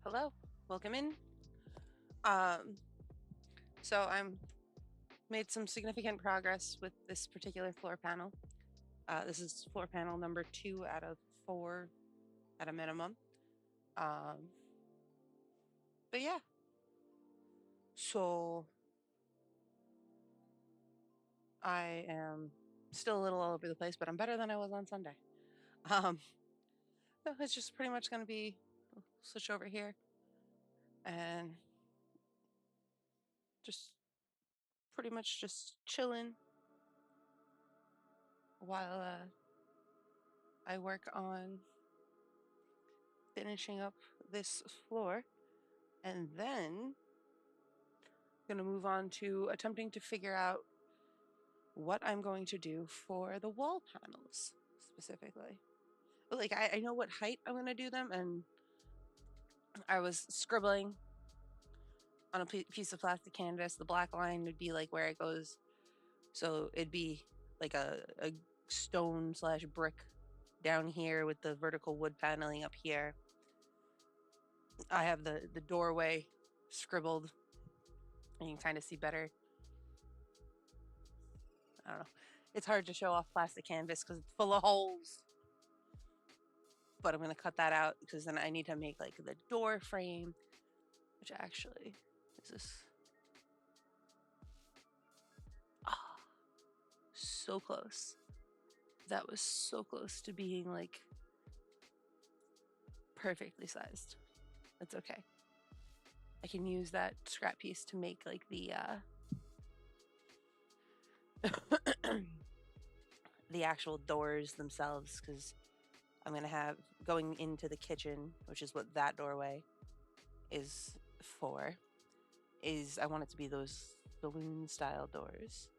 Hello, welcome in. Um, so I'm made some significant progress with this particular floor panel. This is floor panel number 2 out of 4 at a minimum. Um, but yeah, so I am still a little all over the place, but I'm better than I was on Sunday. Um, so it's just pretty much going to be switch over here and just pretty much just chilling while I work on finishing up this floor. And then going to move on to attempting to figure out what I'm going to do for the wall panels specifically. Like, I know what height I'm going to do them, and I was scribbling on a piece of plastic canvas. The black line would be like where it goes. So it'd be like a stone slash brick down here with the vertical wood paneling up here. I have the doorway scribbled, and you can kind of see better. I don't know. It's hard to show off plastic canvas because it's full of holes. But I'm going to cut that out because then I need to make like the door frame, which actually is this. Oh, so close. That was so close to being like perfectly sized. That's okay. I can use that scrap piece to make like the actual doors themselves, because I'm going to have going into the kitchen, which is what that doorway is for, is I want it to be those saloon style doors.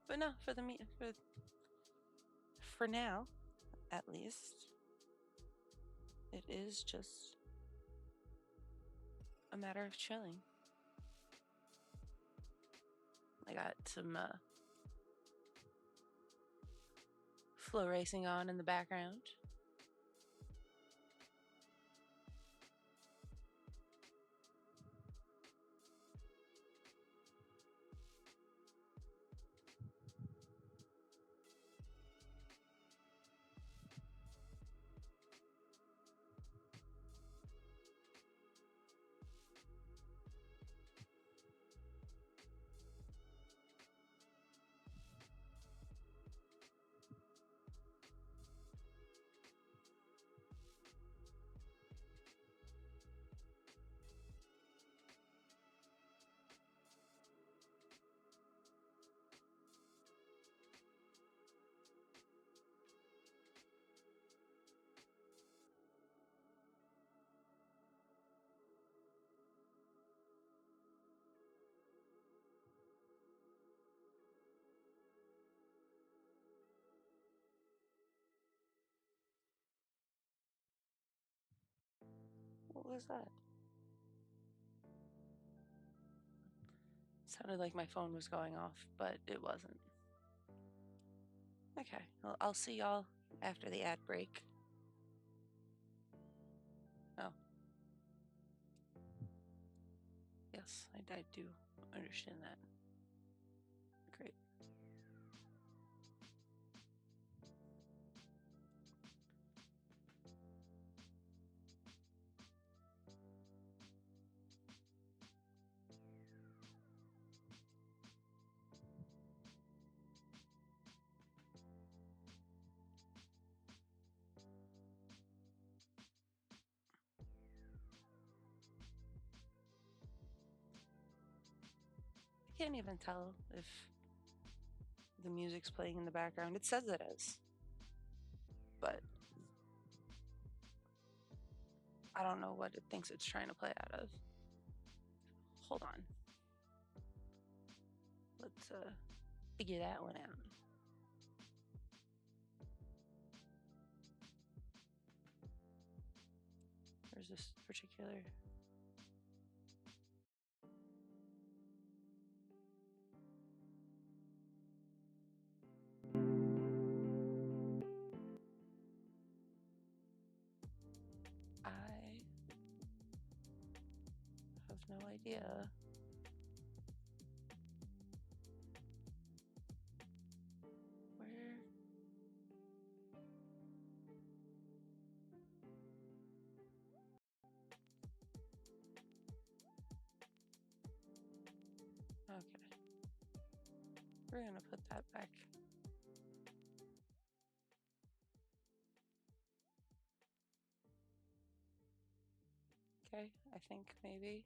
But no, for now, at least, it is just a matter of chilling. I got some flow racing on in the background. What was that? It sounded like my phone was going off, but it wasn't. Okay, well, I'll see y'all after the ad break. Oh. Yes, I do understand that. Great. I can't even tell if the music's playing in the background. It says it is, but I don't know what it thinks it's trying to play out of. Hold on. Let's figure that one out. There's this particular no idea. Where? Okay. We're gonna put that back. Okay, I think maybe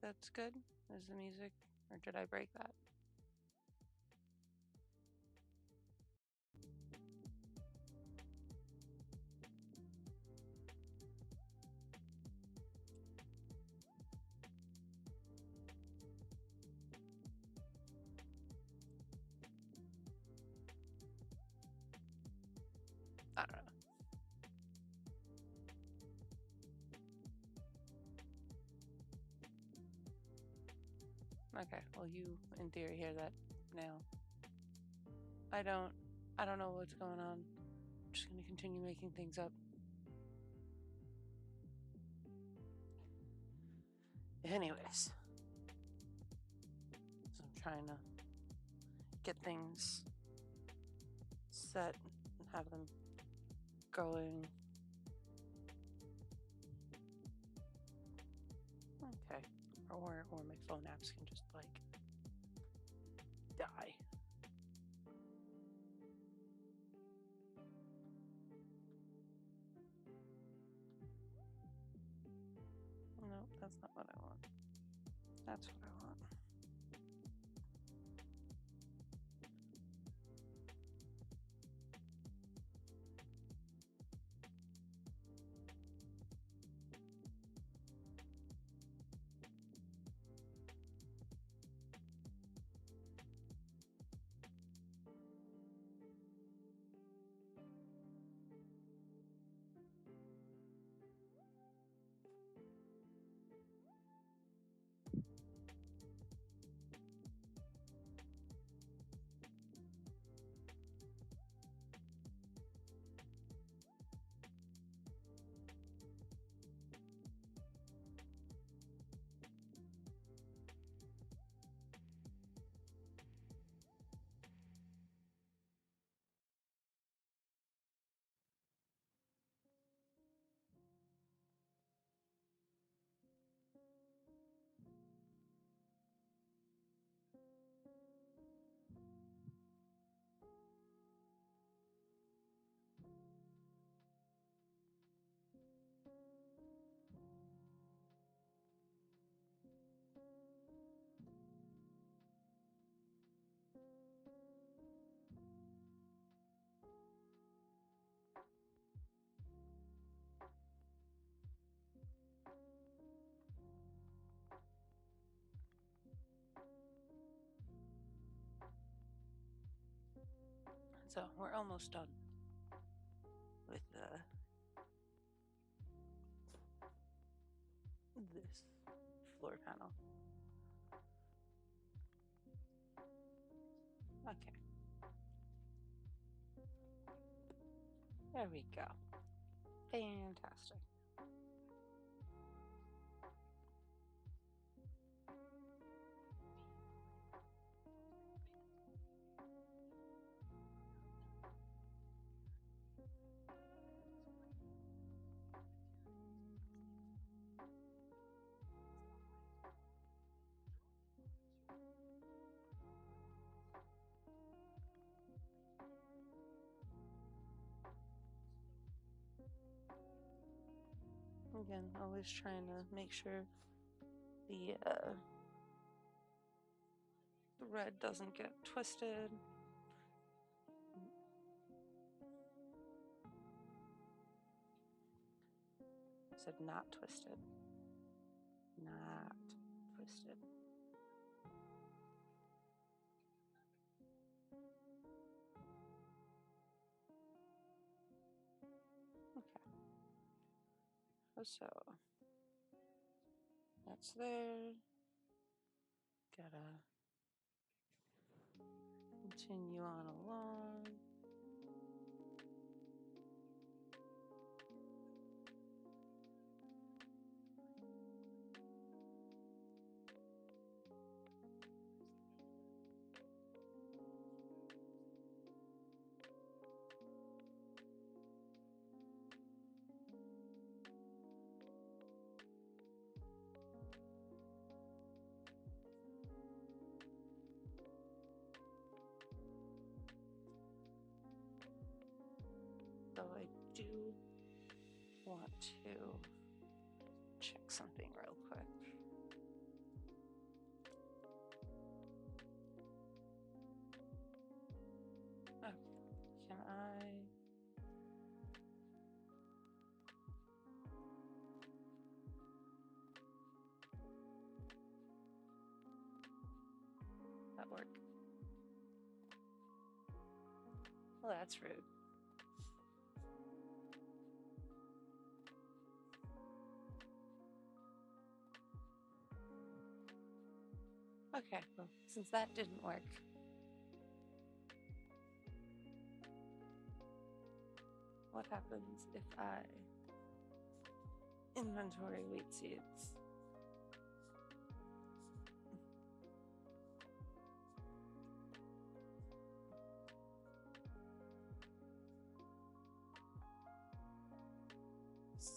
that's good. Is the music, or did I break that? I don't know. Okay, well, you in theory hear that now. I don't know what's going on. I'm just gonna continue making things up. Anyways, so I'm trying to get things set and have them going. Okay, or my phone apps can just like die. No, that's not what I want. That's what I want. So we're almost done with this floor panel. Okay. There we go. Fantastic. Again, always trying to make sure the red doesn't get twisted. I said not twisted. Not twisted. Okay. So that's there. Gotta continue on along. I do want to check something real quick. Oh, can I? That work? Well, that's rude. Okay, well, since that didn't work, what happens if I inventory wheat seeds?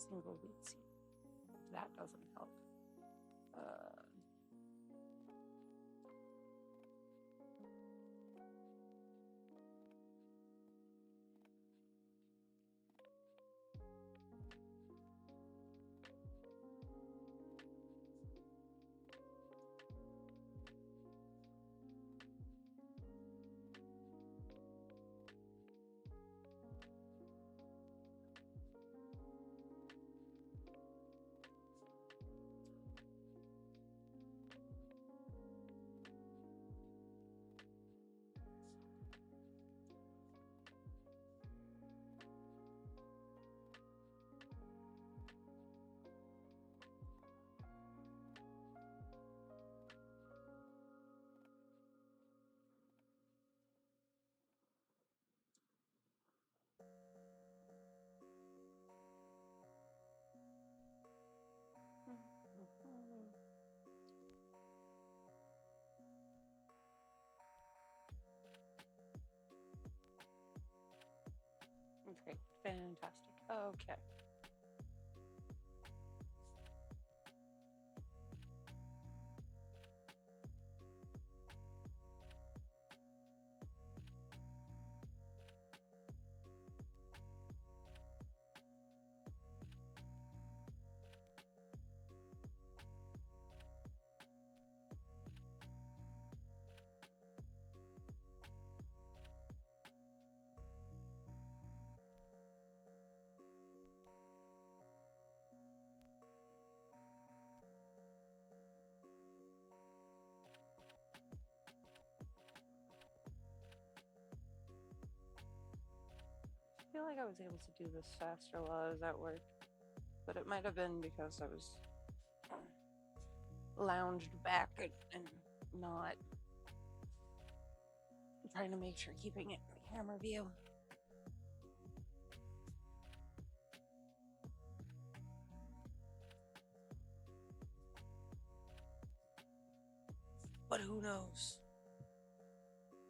Single wheat seed. That doesn't help. Okay, fantastic. Okay. I feel like I was able to do this faster while I was at work, but it might have been because I was lounged back and not trying to make sure keeping it in the camera view. But who knows?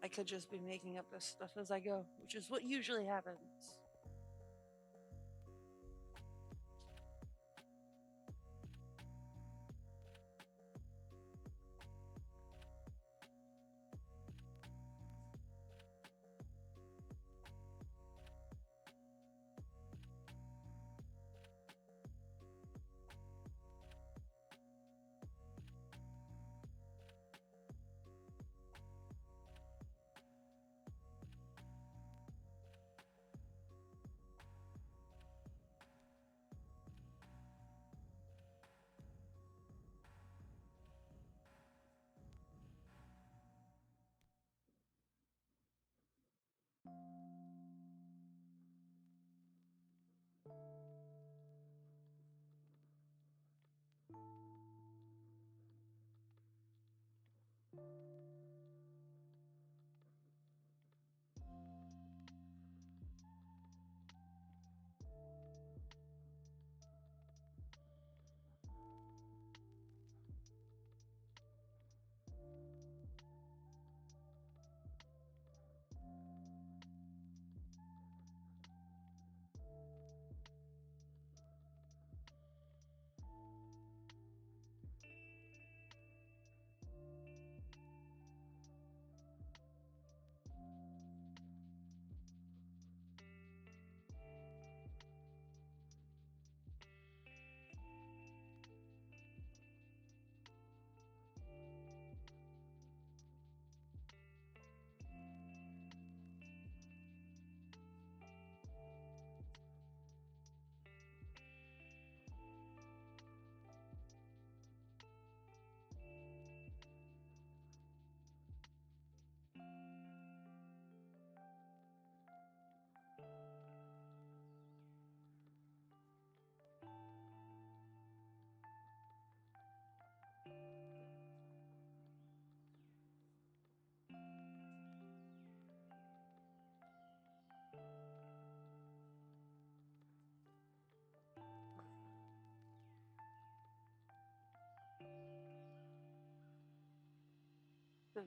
I could just be making up this stuff as I go, which is what usually happens.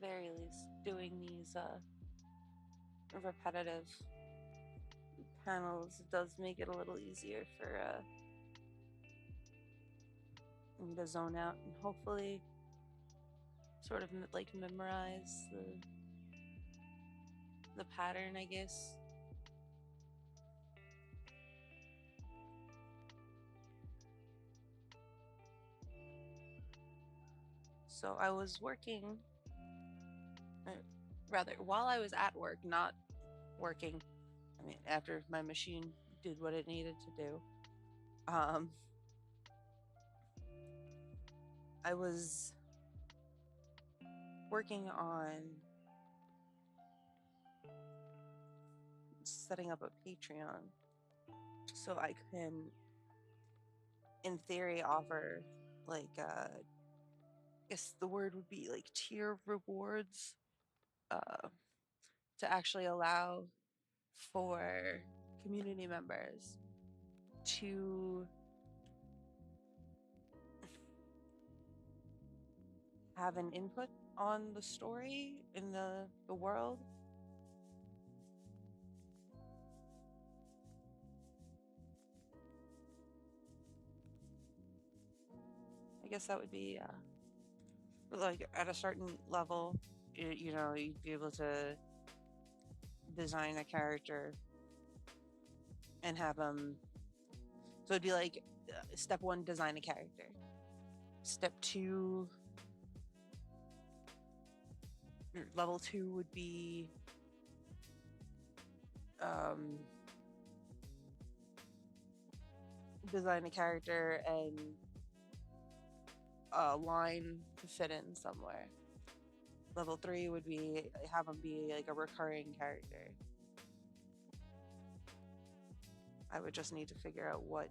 very least, doing these repetitive panels does make it a little easier for me to zone out and hopefully sort of like memorize the pattern, I guess. So I was working, rather, while I was at work, not working. I mean, after my machine did what it needed to do, I was working on setting up a Patreon so I can, in theory, offer like I guess the word would be like tier rewards, to actually allow for community members to have an input on the story in the world. I guess that would be like at a certain level, you know, you'd be able to design a character and have them. So it'd be like step one, design a character. Step two, level two would be design a character and a line to fit in somewhere. Level three would be have them be like a recurring character. I would just need to figure out what,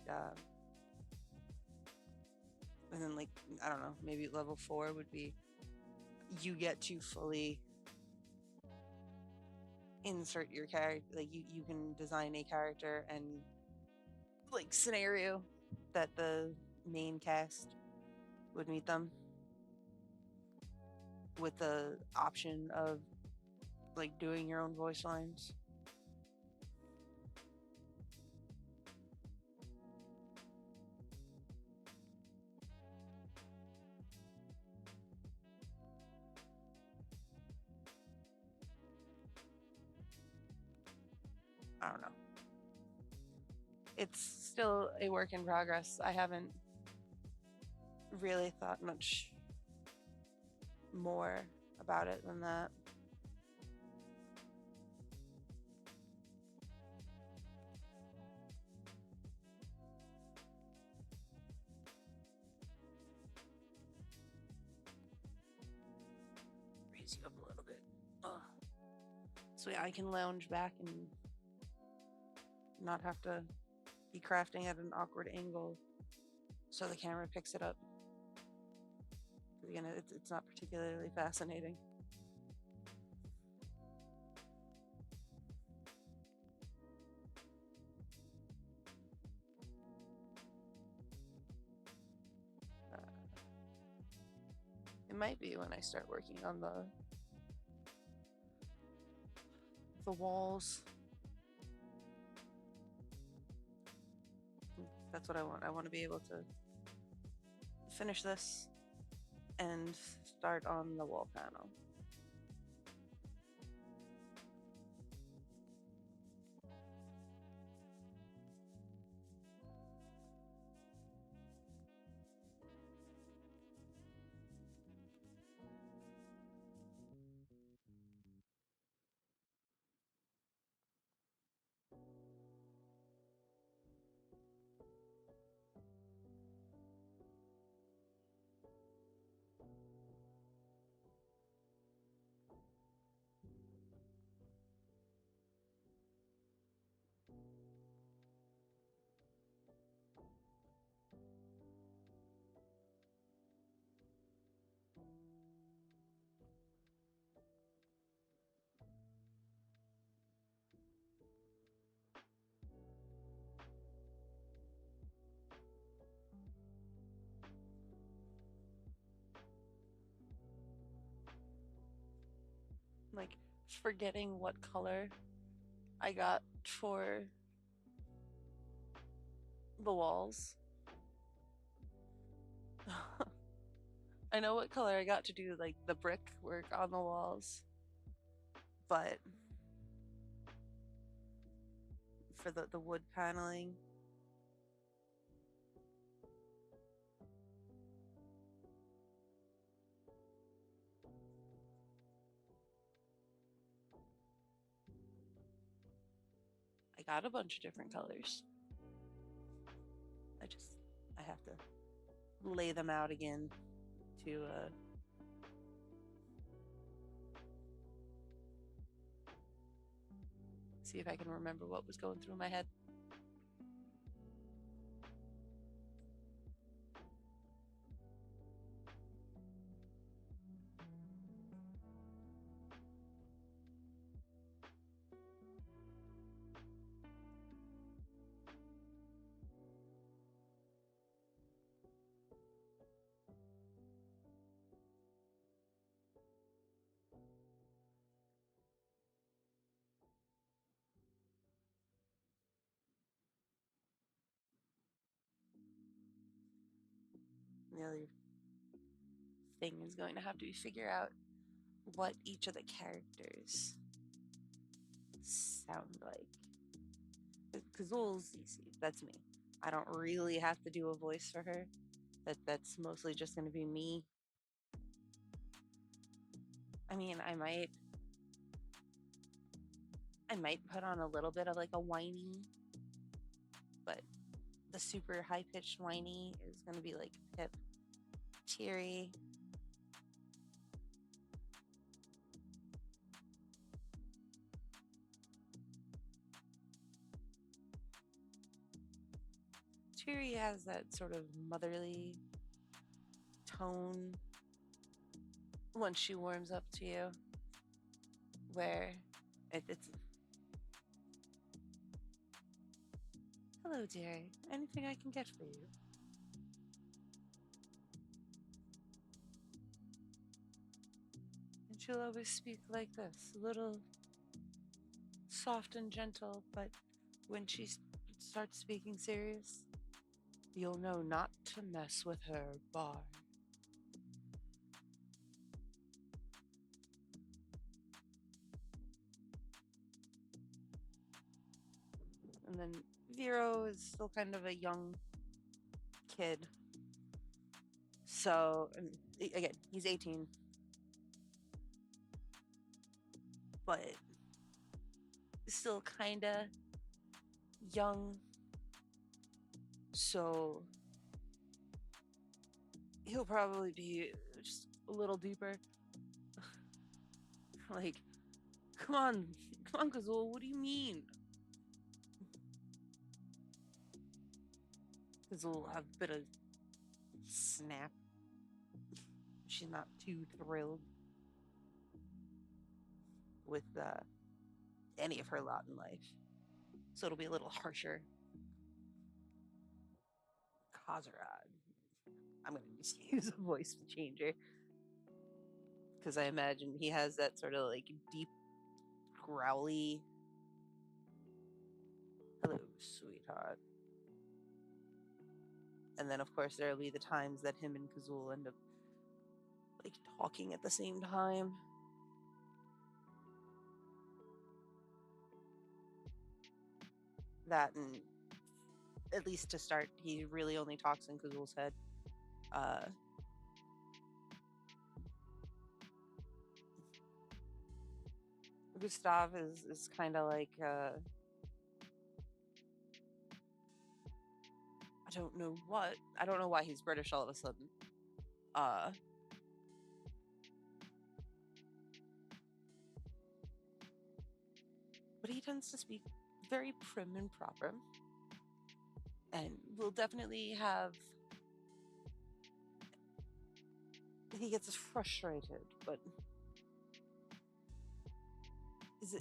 and then like, I don't know, maybe level four would be you get to fully insert your character. Like you can design a character and like scenario that the main cast would meet them with the option of like doing your own voice lines. I don't know. It's still a work in progress. I haven't really thought much more about it than that. Raise you up a little bit. Ugh. So yeah, I can lounge back and not have to be crafting at an awkward angle so the camera picks it up. Again, it's not particularly fascinating. It might be when I start working on the walls. That's what I want. I want to be able to finish this and start on the wall panel. like forgetting what color I got for the walls. I know what color I got to do like the brick work on the walls, but for the wood paneling, I got a bunch of different colors. I have to lay them out again to see if I can remember what was going through my head. The other thing is going to have to be figure out what each of the characters sound like. Kazul's easy. That's me. I don't really have to do a voice for her. That's mostly just going to be me. I mean, I might put on a little bit of like a whiny, but the super high pitched whiny is going to be like Pip, Teary. Teary has that sort of motherly tone once she warms up to you, where it's hello, dearie. Anything I can get for you? And she'll always speak like this, a little soft and gentle, but when she starts speaking serious, you'll know not to mess with her, bar. And then Vero is still kind of a young kid. So, and again, he's 18. But still kind of young. So, he'll probably be just a little deeper. Like, come on, Kazul, what do you mean? Kazul will have a bit of snap. She's not too thrilled with any of her lot in life. So it'll be a little harsher. Kazarad. I'm going to just use a voice changer. Because I imagine he has that sort of like deep, growly, hello, sweetheart. And then, of course, there'll be the times that him and Kazul end up like talking at the same time. That, and at least to start, he really only talks in Kazul's head. Gustav is kind of like I don't know why he's British all of a sudden. But he tends to speak very prim and proper, and will definitely have. He gets frustrated, but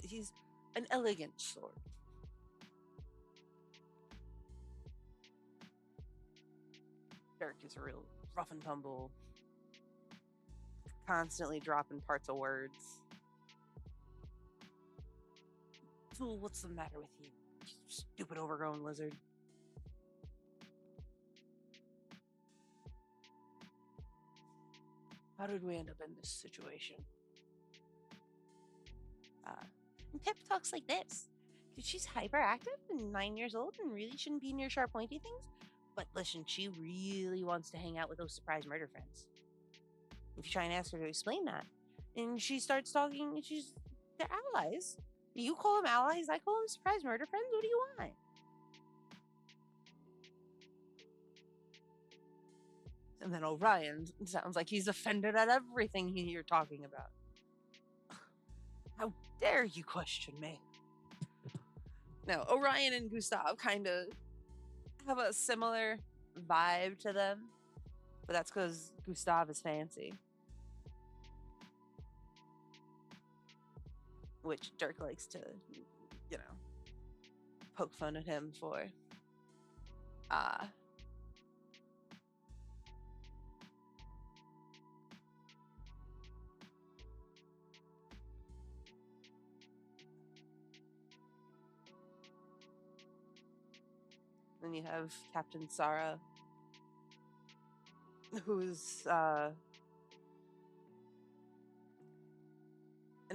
he's an elegant sort. Derek is a real rough and tumble, constantly dropping parts of words. What's the matter with you, you stupid overgrown lizard? How did we end up in this situation? And Pip talks like this. Because she's hyperactive and 9 years old and really shouldn't be near sharp, pointy things. But listen, she really wants to hang out with those surprise murder friends. If you try and ask her to explain that, and she starts talking, they're allies. You call them allies, I call them surprise murder friends. What do you want? And then Orion sounds like he's offended at everything you're talking about. How dare you question me? Now, Orion and Gustav kind of have a similar vibe to them, but that's because Gustav is fancy, which Dirk likes to, poke fun at him for. Then you have Captain Sarah, who's an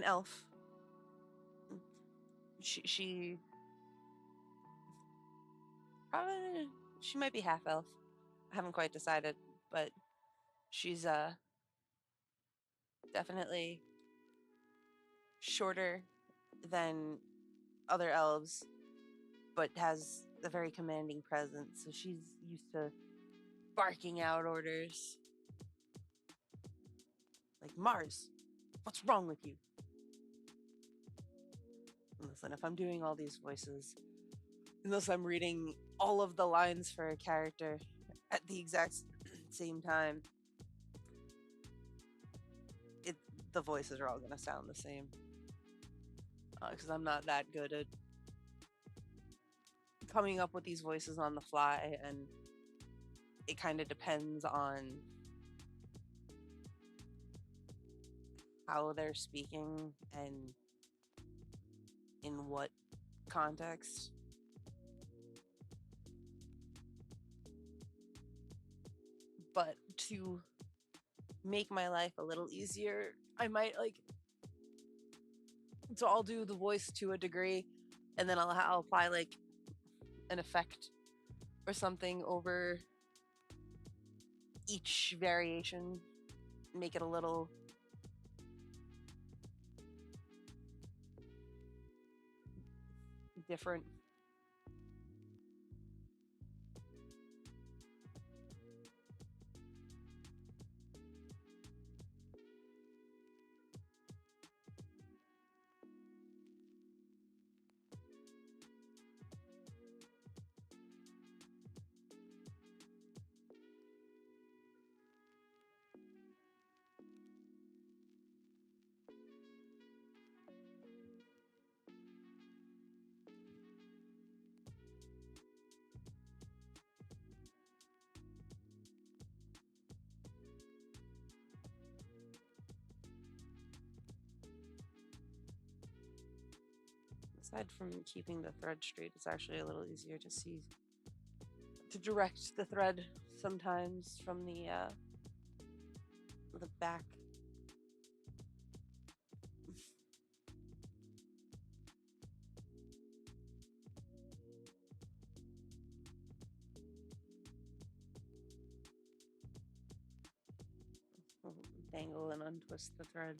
elf. She probably she might be half elf. I haven't quite decided, but she's definitely shorter than other elves, but has a very commanding presence. So she's used to barking out orders. Like, Mars, what's wrong with you? And listen, if I'm doing all these voices, unless I'm reading all of the lines for a character at the exact same time, the voices are all going to sound the same. Because I'm not that good at coming up with these voices on the fly, and it kind of depends on how they're speaking and in what context. But to make my life a little easier, I might so I'll do the voice to a degree, and then I'll apply like an effect or something over each variation, make it a little different. Aside from keeping the thread straight, it's actually a little easier to direct the thread sometimes from the back. Dangle and untwist the thread.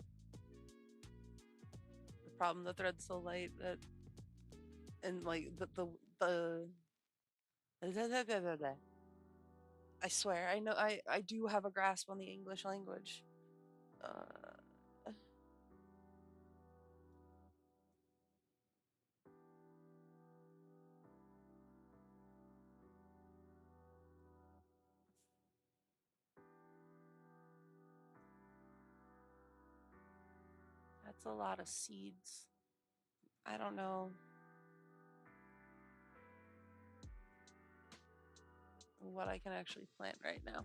The problem, the thread's so light that, and like the I swear, I know I do have a grasp on the English language. That's a lot of seeds. I don't know what I can actually plant right now.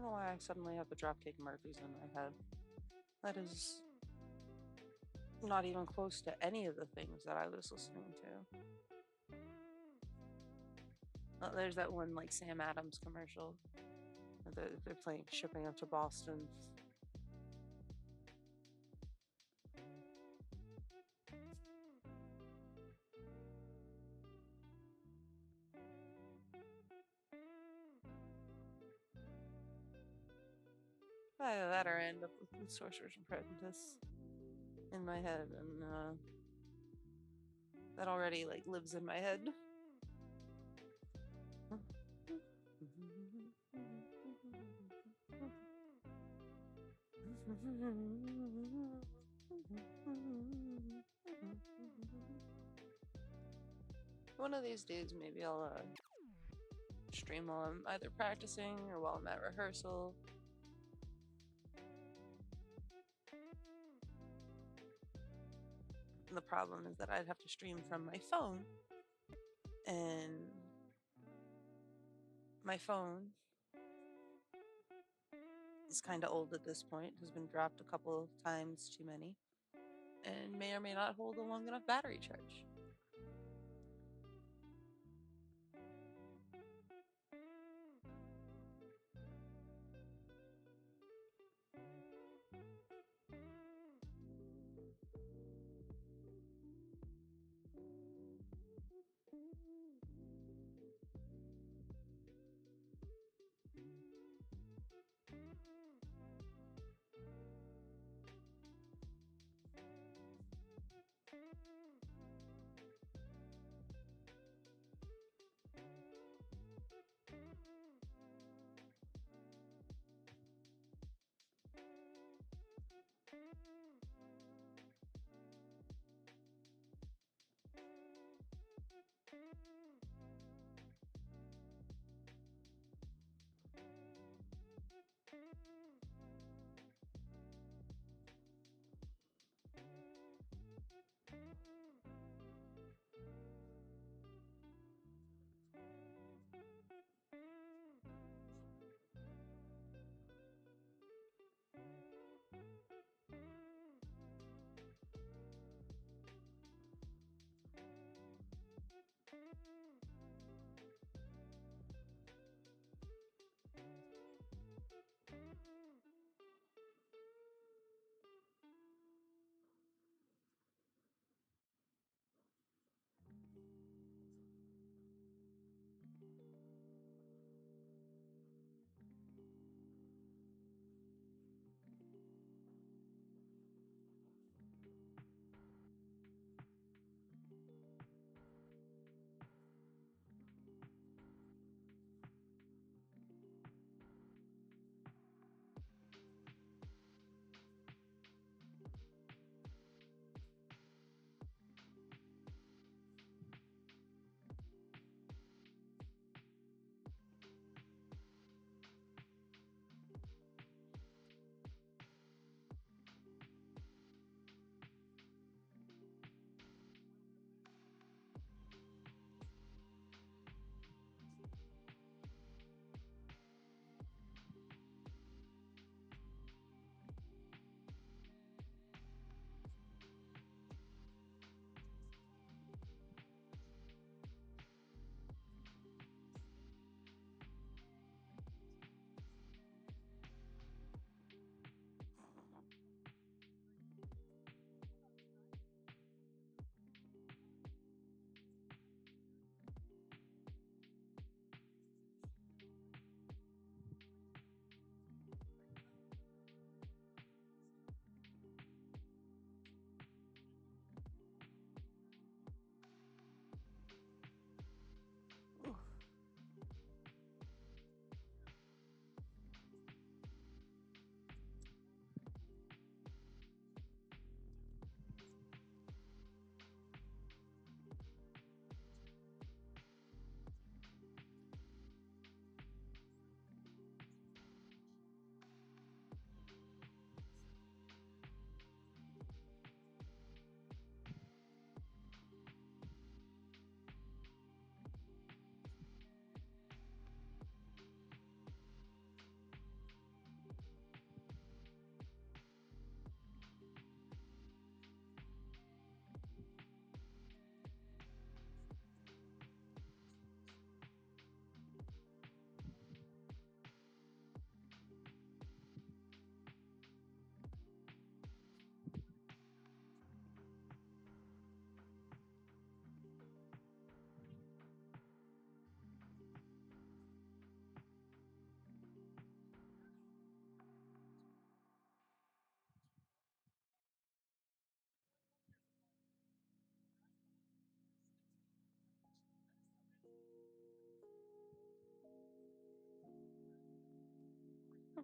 don't know why I suddenly have the Dropkick Murphys in my head. That is not even close to any of the things that I was listening to. There's that one like Sam Adams commercial. They're playing Shipping Up to Boston. Either that or I end up with the Sorcerer's Apprentice in my head, and that already like lives in my head. One of these days, maybe I'll stream while I'm either practicing or while I'm at rehearsal. And the problem is that I'd have to stream from my phone, and my phone is kind of old at this point, has been dropped a couple of times too many, and may or may not hold a long enough battery charge.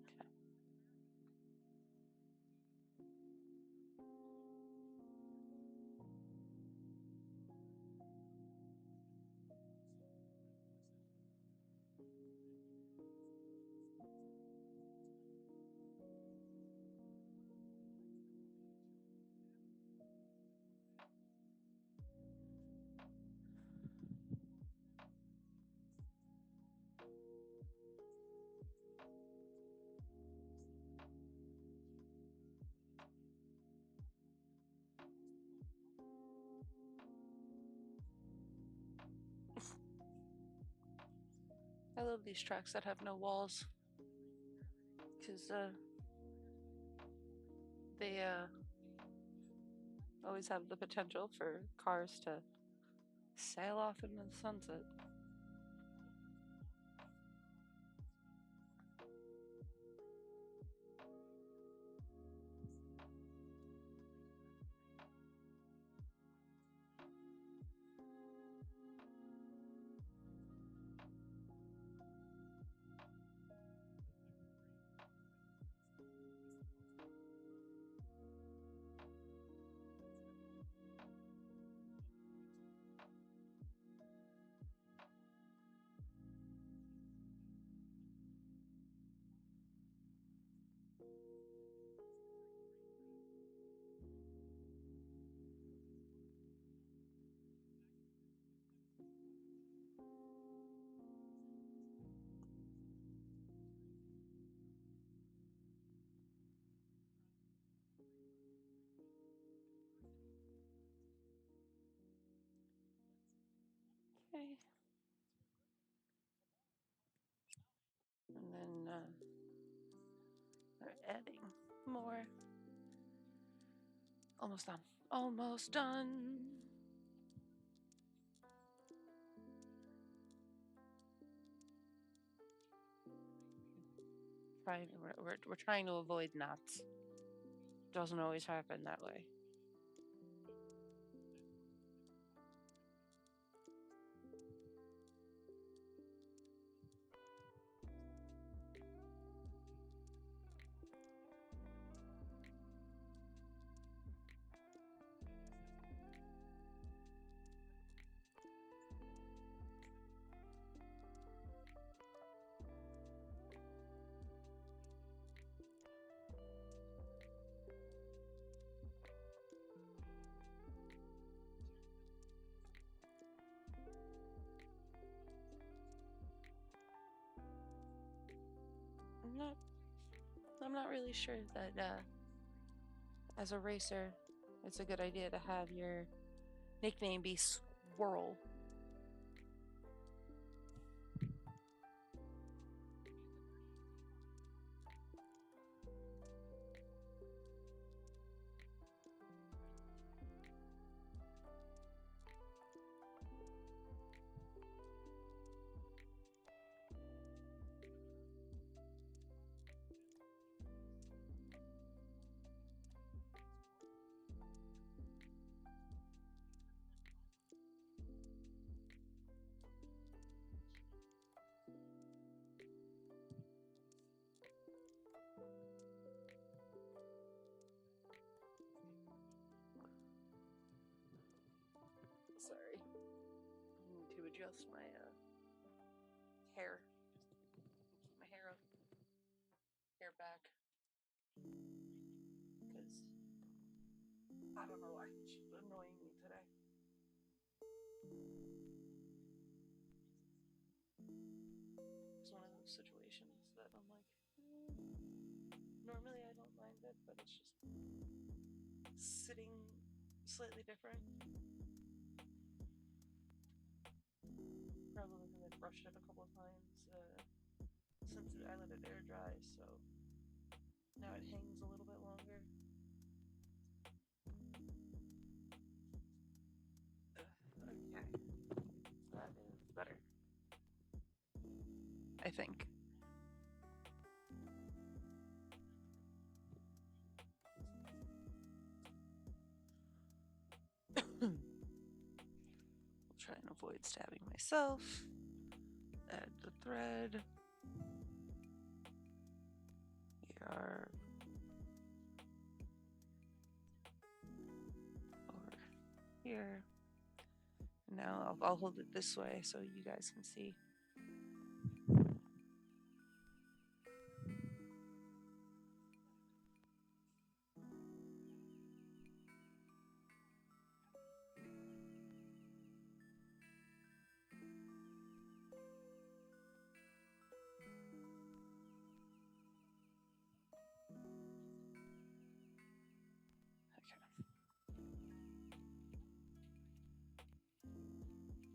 Okay. I love these tracks that have no walls because they always have the potential for cars to sail off into the sunset. Okay. And then we're adding more. Almost done. Almost done. We're trying to avoid knots. Doesn't always happen that way. I'm not really sure that as a racer, it's a good idea to have your nickname be Swirl. Sorry. I need to adjust my hair. Keep my hair up. Hair back. Because I don't know why she's annoying me today. It's one of those situations that I'm like, normally I don't mind it, but it's just sitting slightly different. Probably because I brushed it a couple of times since I let it air dry, so now it hangs a little bit longer. Okay, that is better, I think. We'll try and avoid stabbing myself. Add the thread. are over here. Now I'll hold it this way so you guys can see. Okay.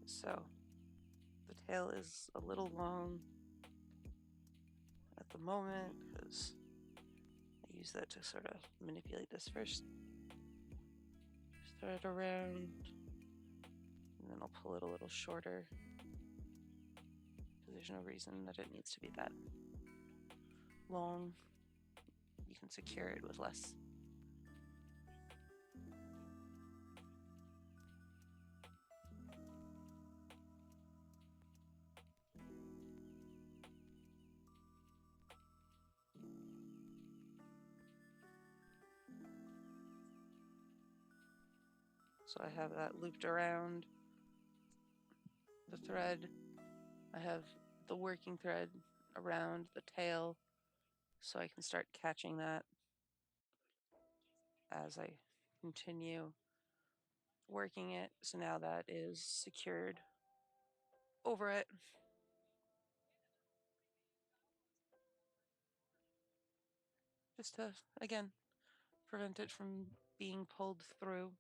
So the tail is a little long at the moment because I use that to sort of manipulate this first. Thread around, and then I'll pull it a little shorter because there's no reason that it needs to be that long. You can secure it with less. So I have that looped around the thread. I have the working thread around the tail so I can start catching that as I continue working it. So now that is secured over it. Just to, again, prevent it from being pulled through.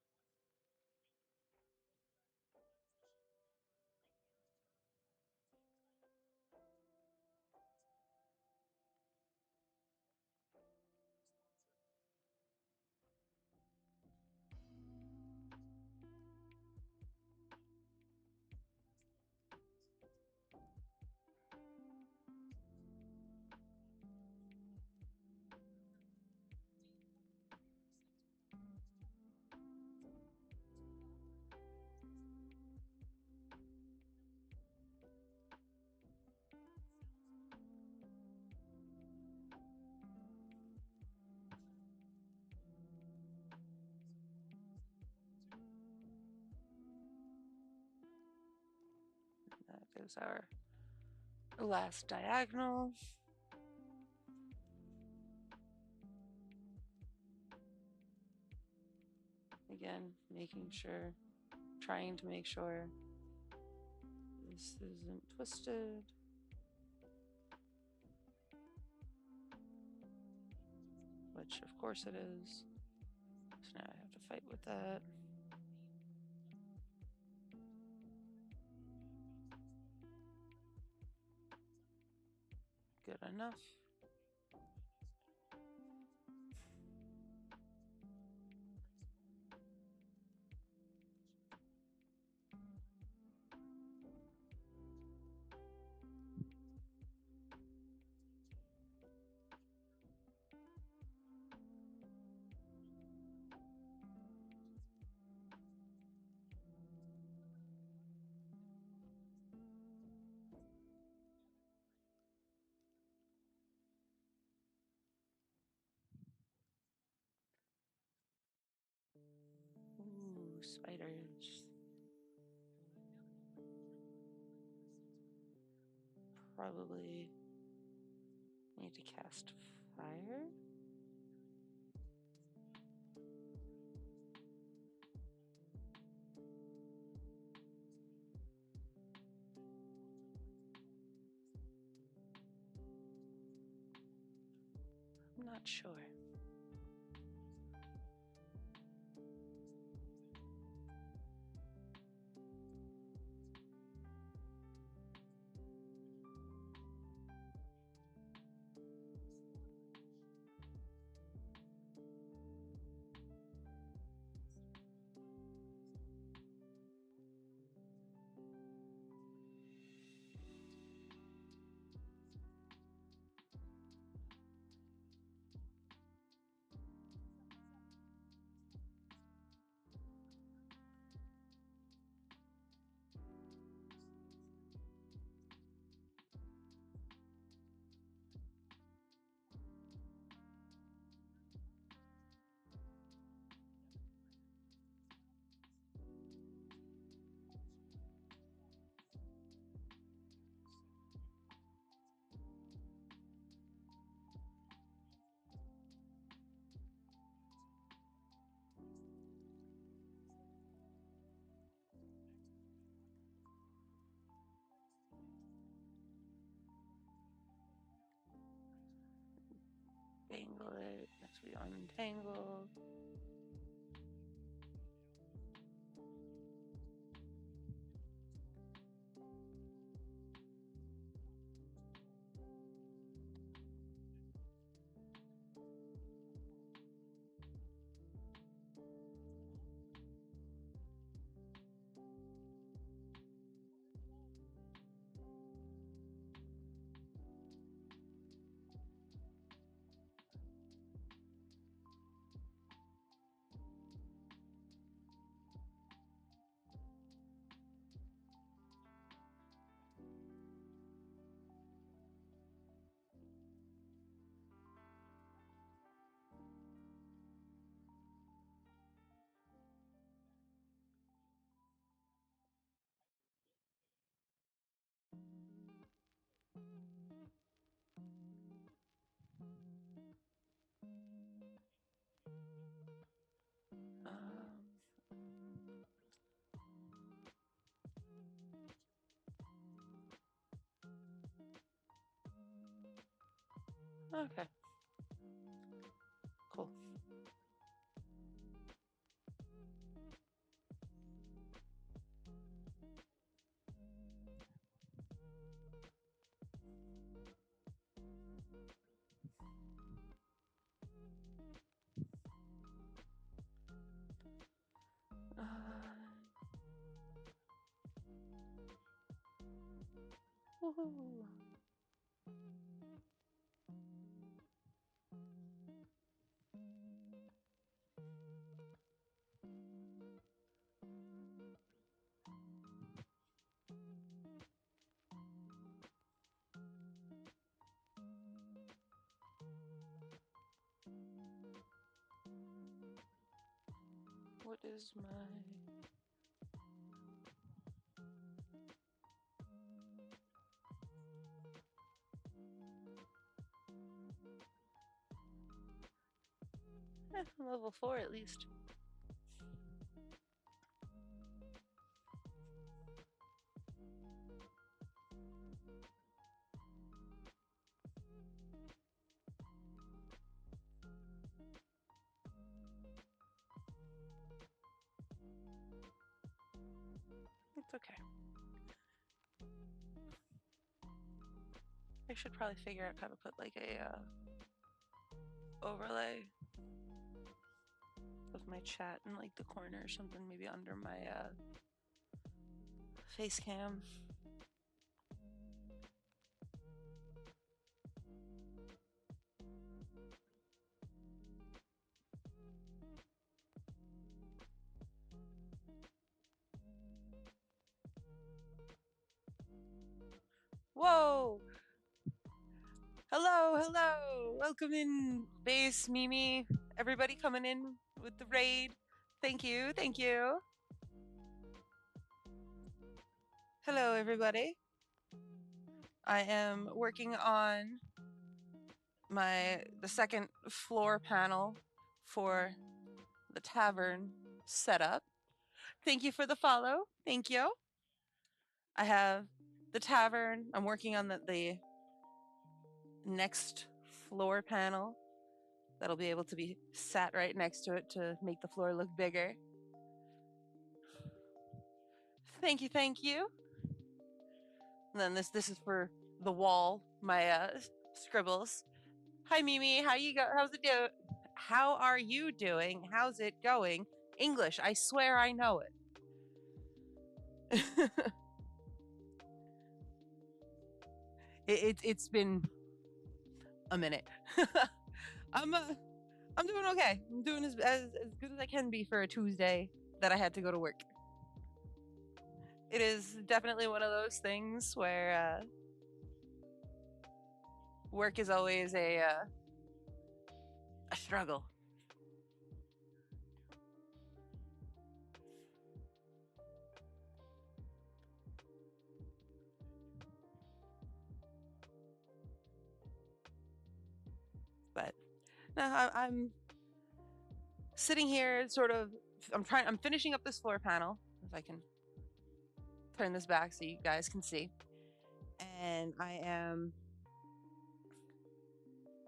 That is our last diagonal. Again, trying to make sure this isn't twisted. Which of course it is. So now I have to fight with that. Good enough. Ooh, spiders. Probably need to cast fire. I'm not sure. be untangled. Okay, cool. Woohoo. What is my... level 4 at least. It's okay. I should probably figure out how to put like a overlay of my chat in like the corner or something, maybe under my face cam. Whoa! Hello, hello! Welcome in, Base, Mimi, everybody coming in with the raid. Thank you, thank you. Hello, everybody. I am working on the second floor panel for the tavern setup. Thank you for the follow. Thank you. I have the tavern. I'm working on the next floor panel that'll be able to be sat right next to it to make the floor look bigger. Thank you, thank you. And then this is for the wall, my scribbles. Hi Mimi, how's it do? How are you doing? How's it going? English, I swear I know it. It's been a minute. I'm doing okay. I'm doing as good as I can be for a Tuesday that I had to go to work. It is definitely one of those things where work is always a struggle. But no, I'm sitting here sort of, I'm finishing up this floor panel, if I can turn this back so you guys can see. And I am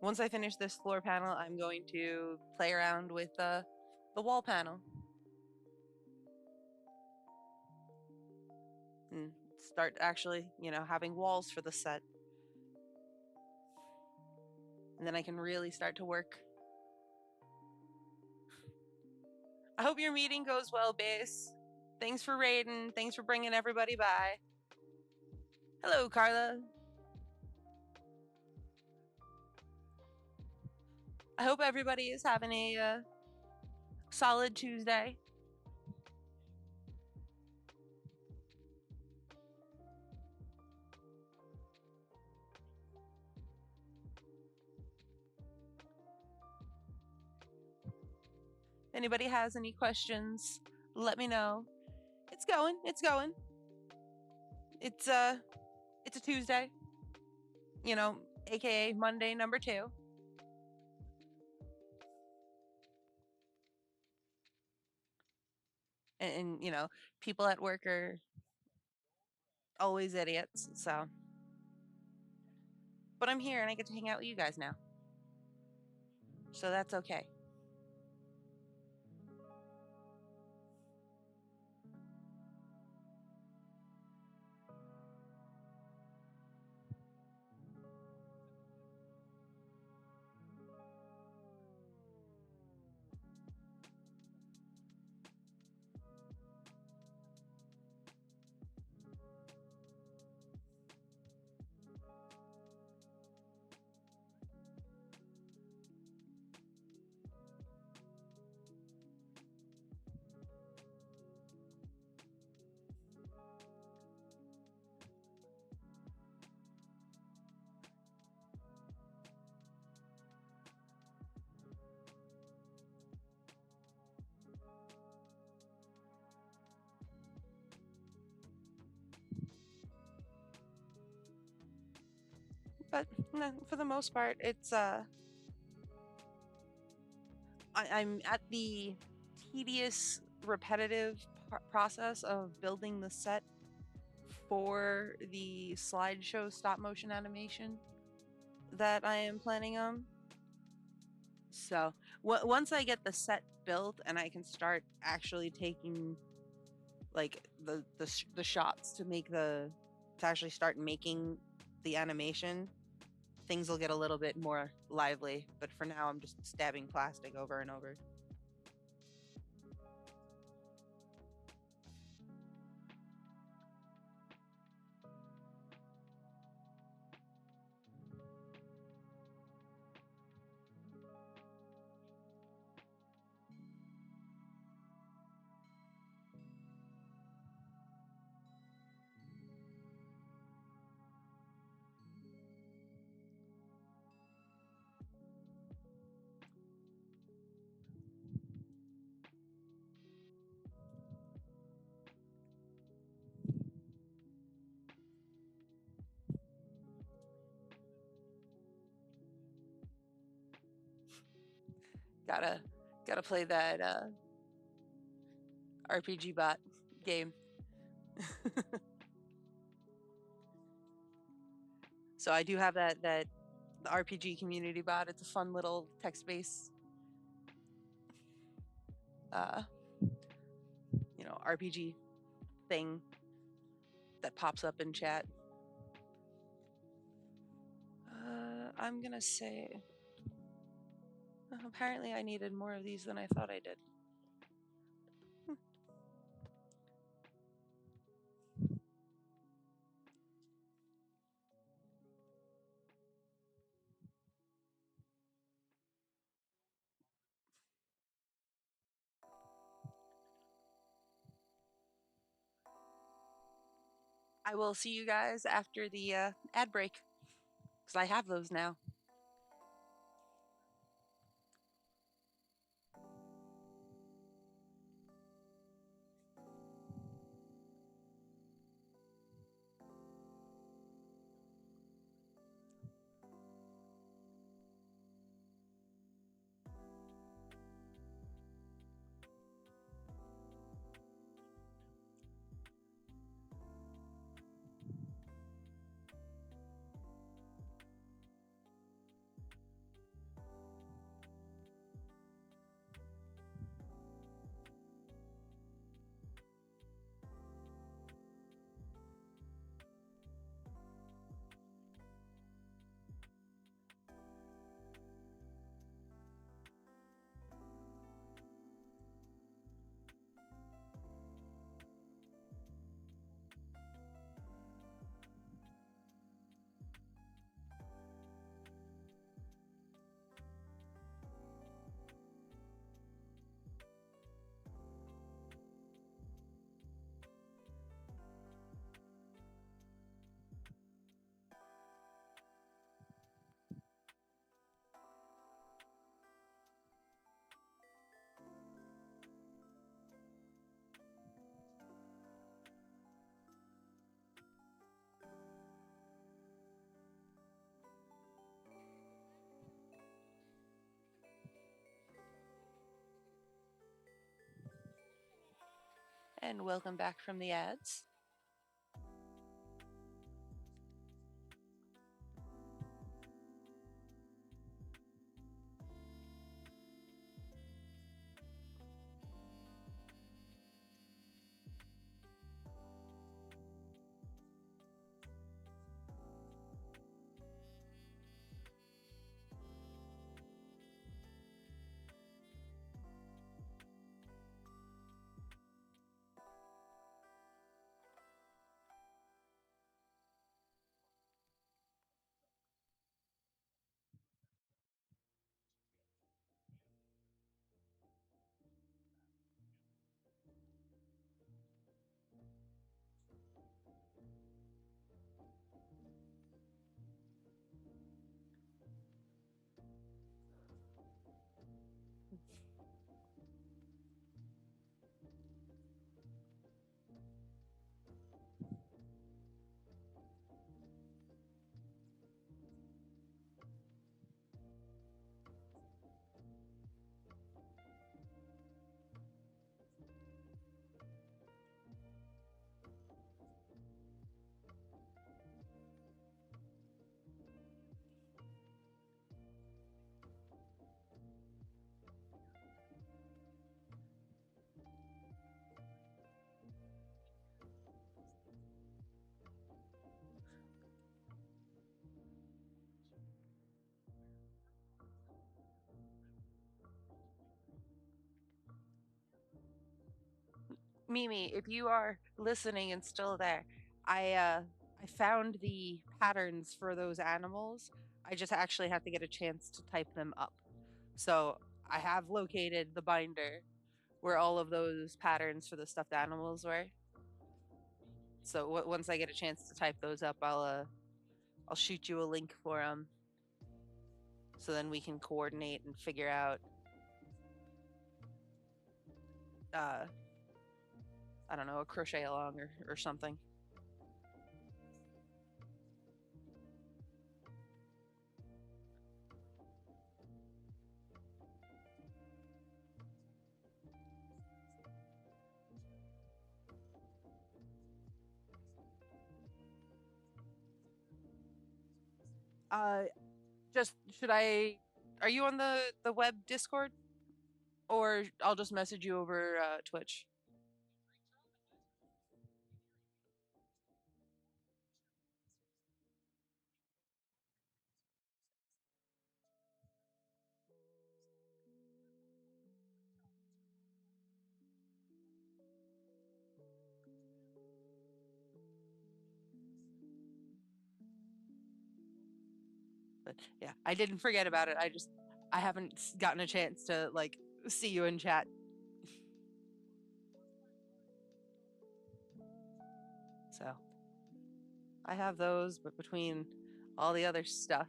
Once I finish this floor panel, I'm going to play around with the wall panel and start actually, having walls for the set. And then I can really start to work. I hope your meeting goes well, Base. Thanks for raiding. Thanks for bringing everybody by. Hello, Carla. I hope everybody is having a solid Tuesday. If anybody has any questions, let me know. It's going. It's going. It's a Tuesday. AKA Monday number 2. And people at work are always idiots, so. But I'm here and I get to hang out with you guys now. So that's okay. But no, for the most part, it's I'm at the tedious, repetitive process of building the set for the slideshow stop motion animation that I am planning on. So once I get the set built and I can start actually taking like the shots to actually start making the animation, things will get a little bit more lively. But for now, I'm just stabbing plastic over and over. Gotta play that RPG bot game. So I do have the RPG community bot. It's a fun little text-based RPG thing that pops up in chat. I'm gonna say apparently I needed more of these than I thought I did. I will see you guys after the ad break, because I have those now. And welcome back from the ads. Mimi, if you are listening and still there, I found the patterns for those animals. I just actually have to get a chance to type them up. So I have located the binder where all of those patterns for the stuffed animals were. So once I get a chance to type those up, I'll shoot you a link for them, so then we can coordinate and figure out uh I don't know, a crochet along or something. Uh just should I are you on the web Discord, or I'll just message you over Twitch? But yeah, I didn't forget about it. I haven't gotten a chance to like see you in chat. So I have those, but between all the other stuff,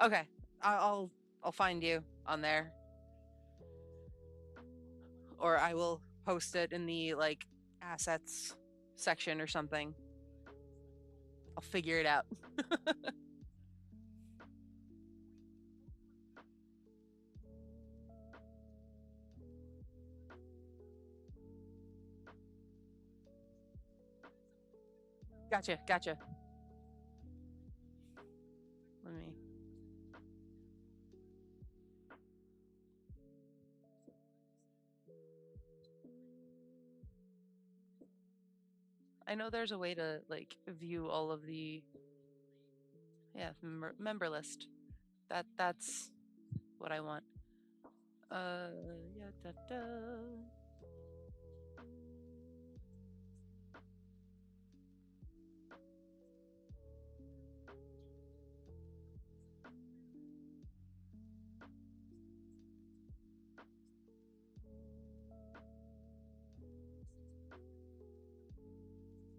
okay, I'll find you on there, or I will post it in the like assets section or something. I'll figure it out. Gotcha. Let me. I know there's a way to like view all of the member list. That's what I want. Yeah, da, da.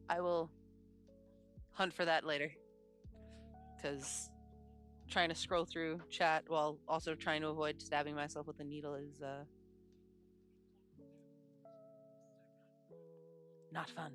I will hunt for that later, because trying to scroll through chat while also trying to avoid stabbing myself with a needle is not fun.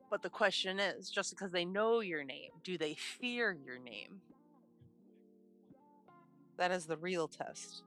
But the question is, just because they know your name, do they fear your name? That is the real test.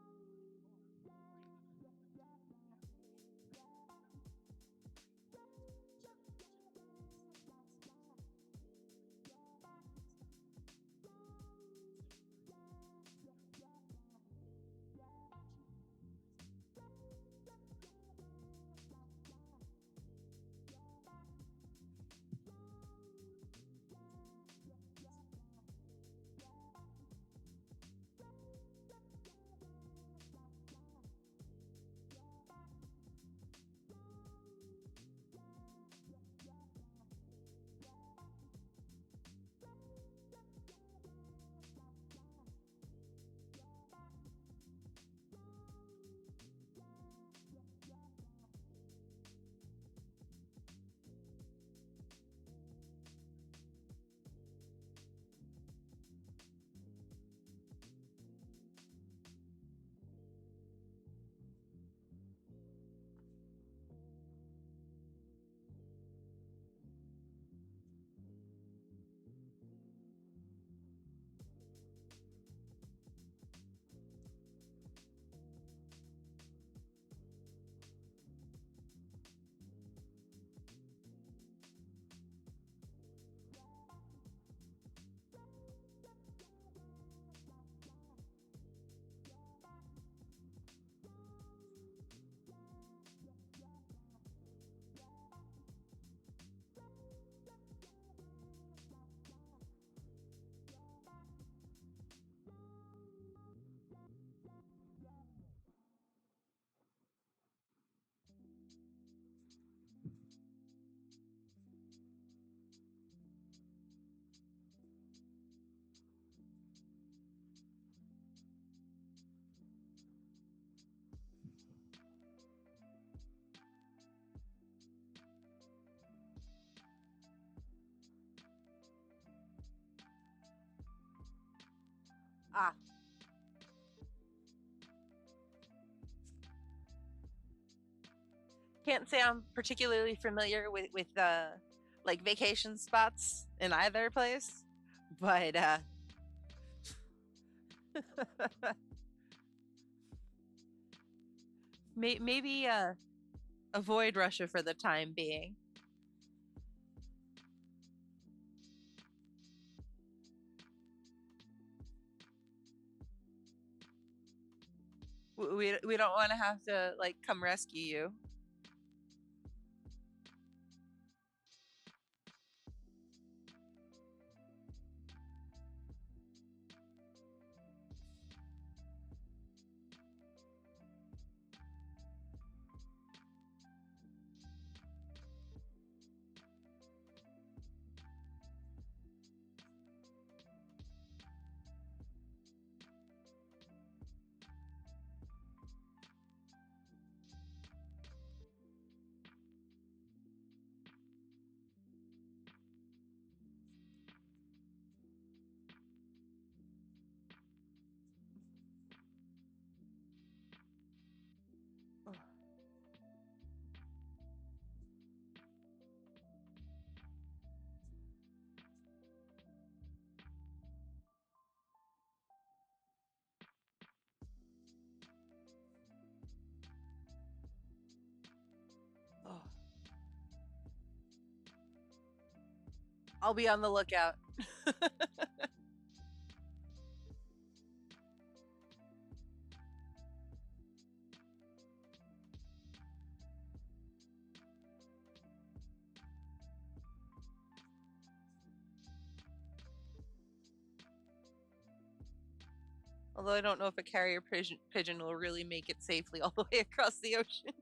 Ah, can't say I'm particularly familiar with like vacation spots in either place, but maybe avoid Russia for the time being. We don't want to have to like come rescue you. Oh, I'll be on the lookout. Although I don't know if a carrier pigeon will really make it safely all the way across the ocean.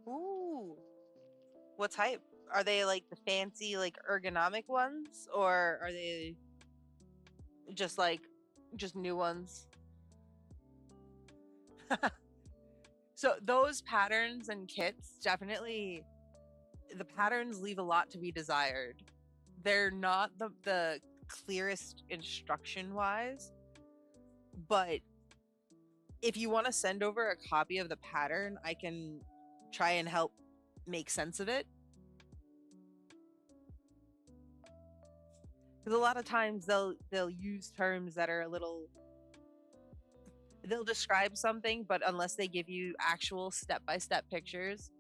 Ooh. What type? Are they like the fancy, like ergonomic ones, or are they just like just new ones? So those patterns and kits definitely the patterns leave a lot to be desired. They're not the clearest instruction wise, but if you want to send over a copy of the pattern, I can try and help make sense of it. Because a lot of times they'll use terms that are a little they'll describe something, but unless they give you actual step-by-step pictures,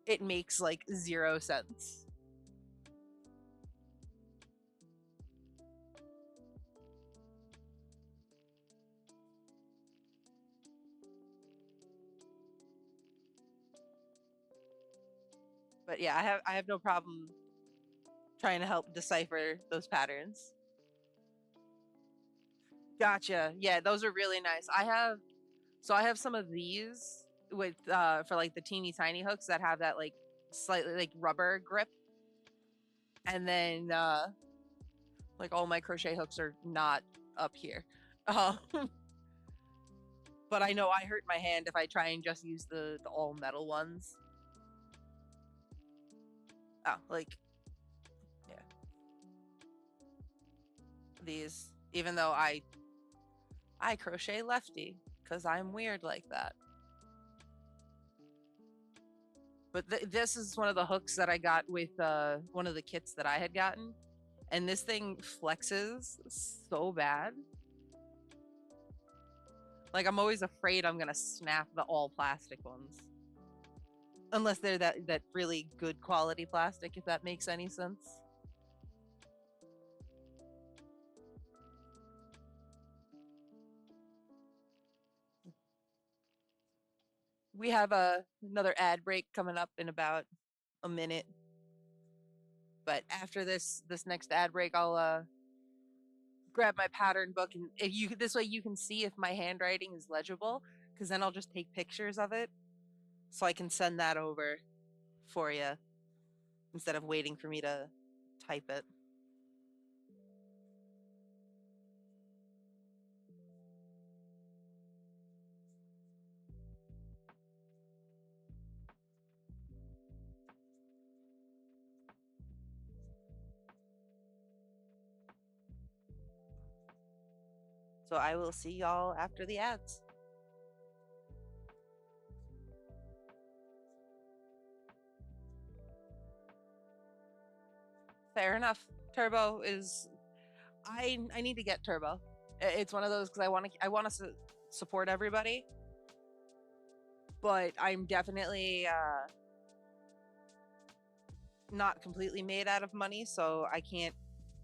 it makes like zero sense. But yeah, I have no problem trying to help decipher those patterns. Gotcha. Yeah, those are really nice. I have some of these with for like the teeny tiny hooks that have that like slightly like rubber grip. And then like all my crochet hooks are not up here. Um, but I know I hurt my hand if I try and just use the all metal ones. Oh, like yeah, these. Even though I crochet lefty because I'm weird like that. But this is one of the hooks that I got with one of the kits that I had gotten, and this thing flexes so bad. Like I'm always afraid I'm gonna snap the all plastic ones, unless they're that really good quality plastic, if that makes any sense. We have another ad break coming up in about a minute, but after this next ad break, I'll grab my pattern book, and if you this way you can see if my handwriting is legible, because then I'll just take pictures of it so I can send that over for you instead of waiting for me to type it. So I will see y'all after the ads. Fair enough. Turbo is I need to get Turbo. It's one of those because I want to support everybody, but I'm definitely not completely made out of money, so I can't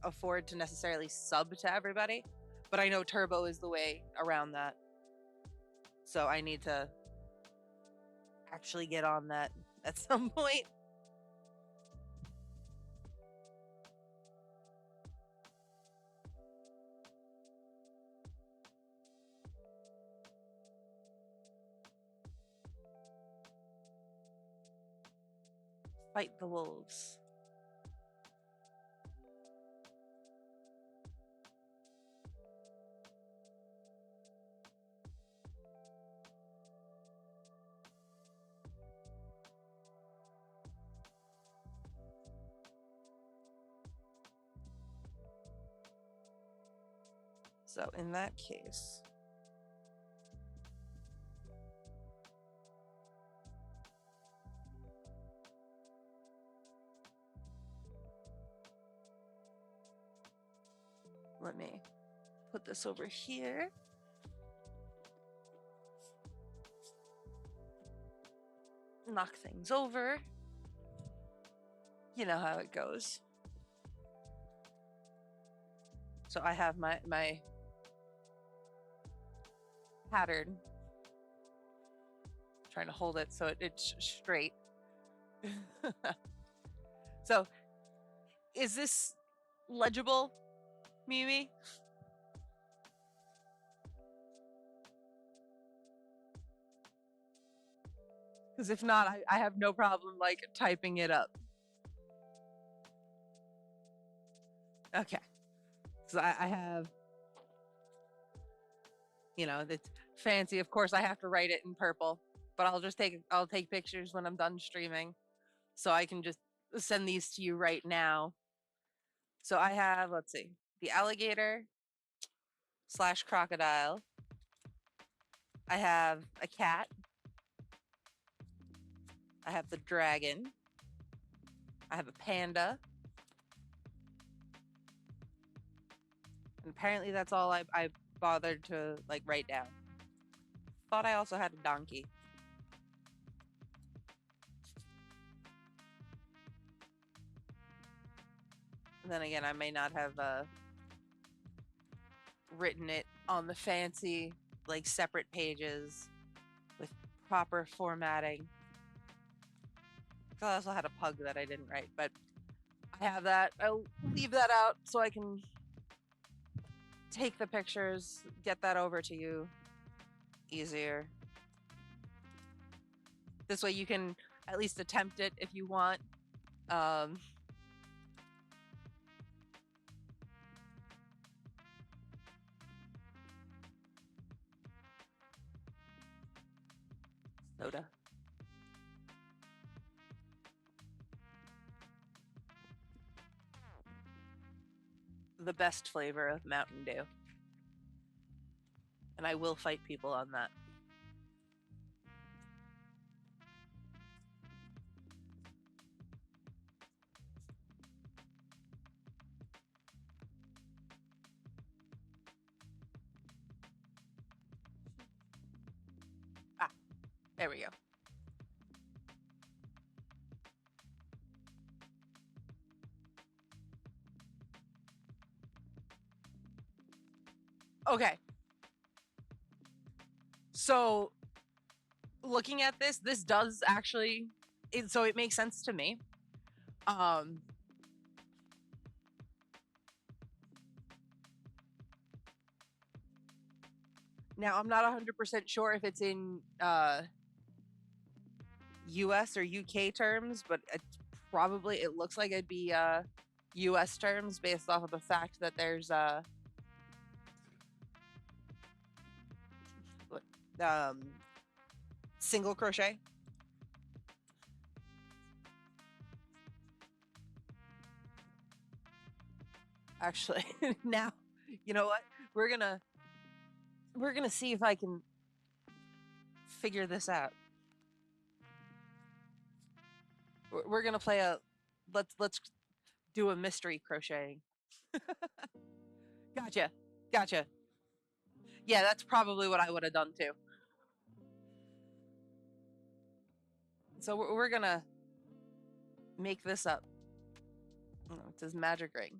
afford to necessarily sub to everybody. But I know Turbo is the way around that, so I need to actually get on that at some point. Fight the wolves. So in that case, let me put this over here. Knock things over. You know how it goes. So I have my pattern. Trying to hold it so it's straight. So is this legible, Mimi? Because if not, I have no problem like typing it up. Okay. So I have, it's fancy. Of course, I have to write it in purple, but I'll take pictures when I'm done streaming, so I can just send these to you right now. So I have, let's see, the alligator slash crocodile. I have a cat. I have the dragon. I have a panda. And apparently that's all I bothered to like write down. Thought I also had a donkey. And then again, I may not have written it on the fancy, like separate pages with proper formatting. I also had a pug that I didn't write, but I have that. I'll leave that out so I can take the pictures, get that over to you easier. This way you can at least attempt it if you want. Soda. The best flavor of Mountain Dew. And I will fight people on that. Ah, there we go. Okay. So looking at this does actually, so it makes sense to me. Now I'm not 100% sure if it's in US or UK terms, but it looks like it'd be US terms based off of the fact that there's single crochet. Actually, now, you know what? We're gonna see if I can figure this out. We're gonna play let's do a mystery crocheting. Gotcha. Yeah, that's probably what I would have done too. So we're gonna make this up. Oh, it says magic ring.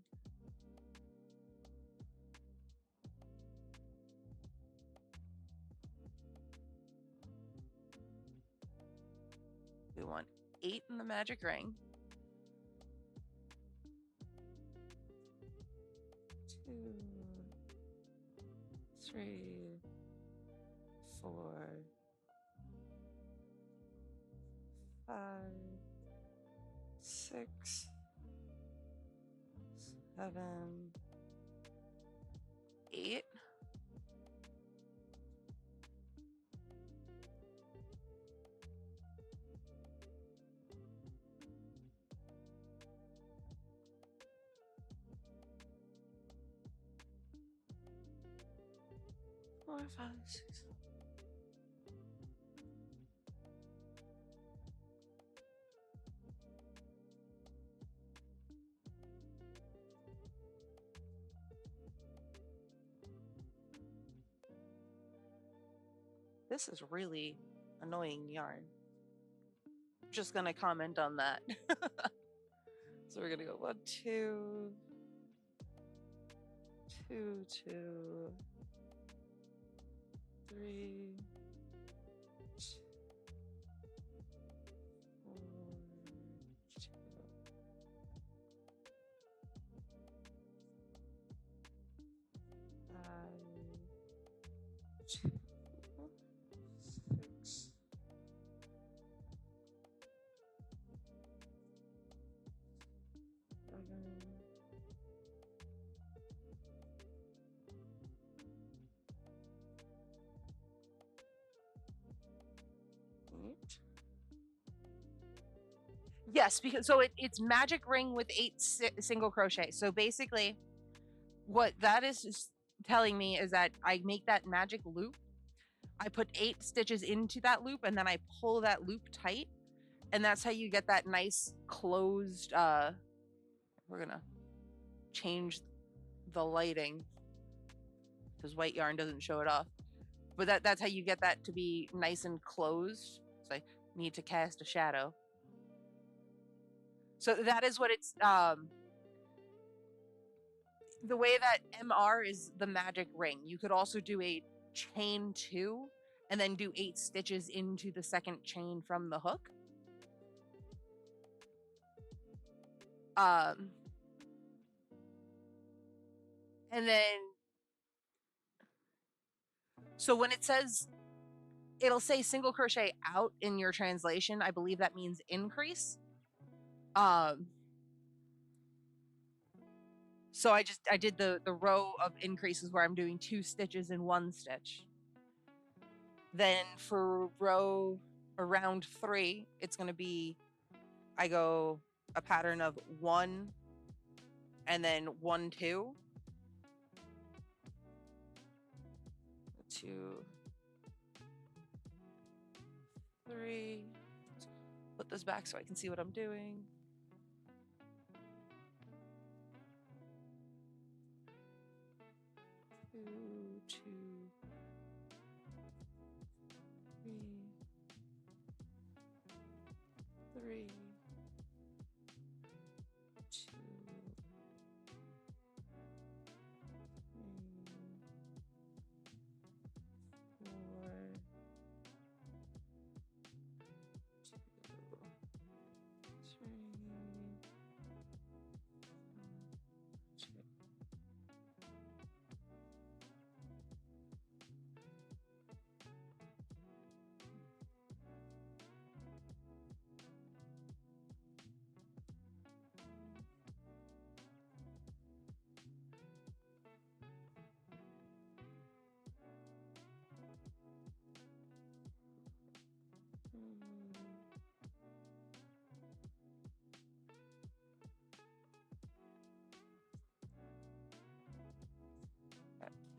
We want 8 in the magic ring. 2, 3, 4, 5, 6, 7, 8. Four, 5, 6. This is really annoying yarn. Just gonna comment on that. So we're gonna go 1, 2, 2, 2, 3, 4, 2, 5, 2, 6, Yes, because it's magic ring with 8 single crochet. So basically, what that is telling me is that I make that magic loop. I put 8 stitches into that loop, and then I pull that loop tight, and that's how you get that nice closed. We're gonna change the lighting because white yarn doesn't show it off. But that's how you get that to be nice and closed. So I need to cast a shadow. So that is what it's the way that MR is the magic ring. You could also do a chain 2 and then do 8 stitches into the second chain from the hook. And then so when it says, it'll say single crochet out in your translation. I believe that means increase. So I did the row of increases where I'm doing 2 stitches in 1 stitch. Then for round 3, it's going to be, I go a pattern of 1 and then 1 2 2 3. Put this back so I can see what I'm doing. 2 2 3 3 2 3 4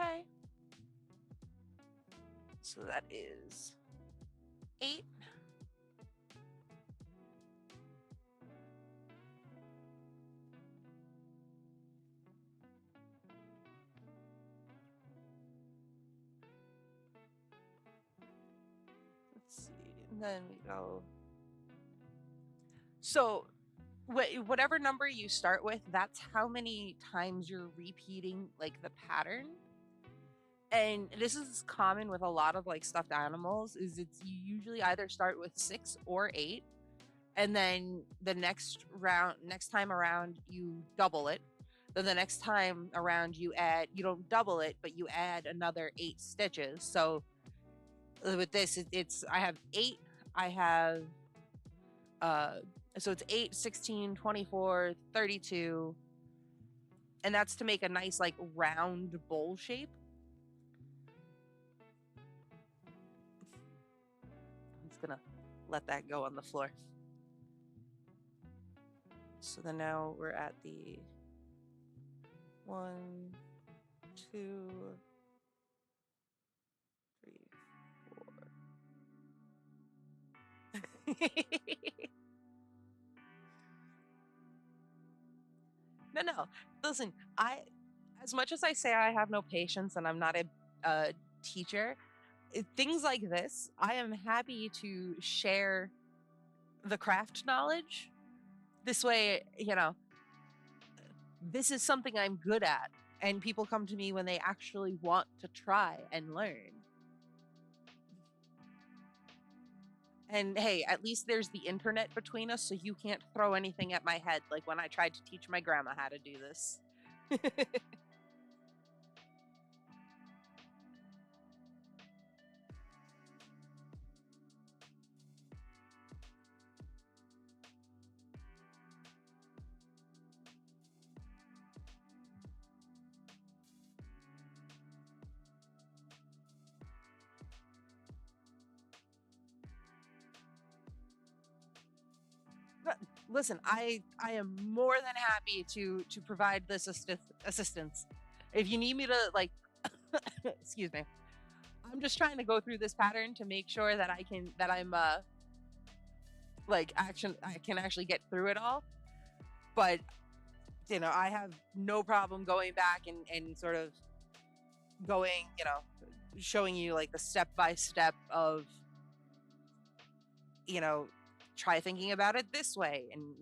Okay. So that is 8. Let's see. And then we go. So whatever number you start with, that's how many times you're repeating like the pattern. And this is common with a lot of like stuffed animals, is it's you usually either start with 6 or 8, and then the next time around you double it. Then the next time around you don't double it, but you add another 8 stitches. So with this, it's I have 8, I have so it's 8, 16, 24, 32, and that's to make a nice like round bowl shape. I'm just gonna let that go on the floor. So then now we're at the 1 2 3 4. No. Listen, as much as I say I have no patience and I'm not a teacher, things like this, I am happy to share the craft knowledge. This way, this is something I'm good at, and people come to me when they actually want to try and learn. And hey, at least there's the internet between us, so you can't throw anything at my head like when I tried to teach my grandma how to do this. Listen, I am more than happy to provide this assistance. If you need me to like, excuse me, I'm just trying to go through this pattern to make sure that I'm like action I can actually get through it all. But I have no problem going back and sort of going, showing you like the step by step of, you know, try thinking about it this way and,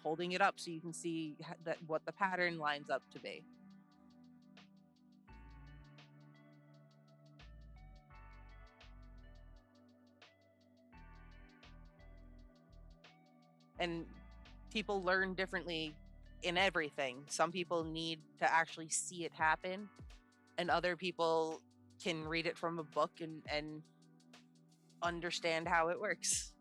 holding it up so you can see that what the pattern lines up to be. And people learn differently in everything. Some people need to actually see it happen, and other people can read it from a book and understand how it works.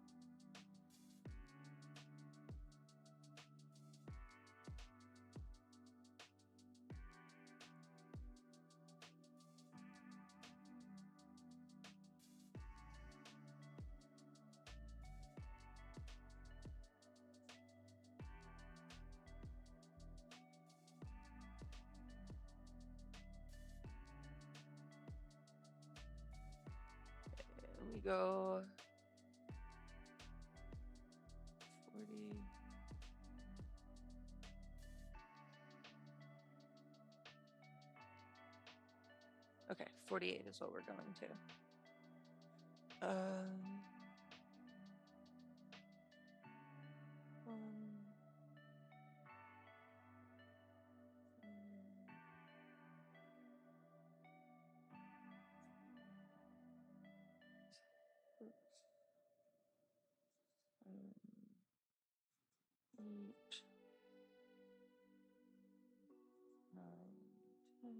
We go 40. Okay, 48 is what we're going to. Um, 8, 9, 10,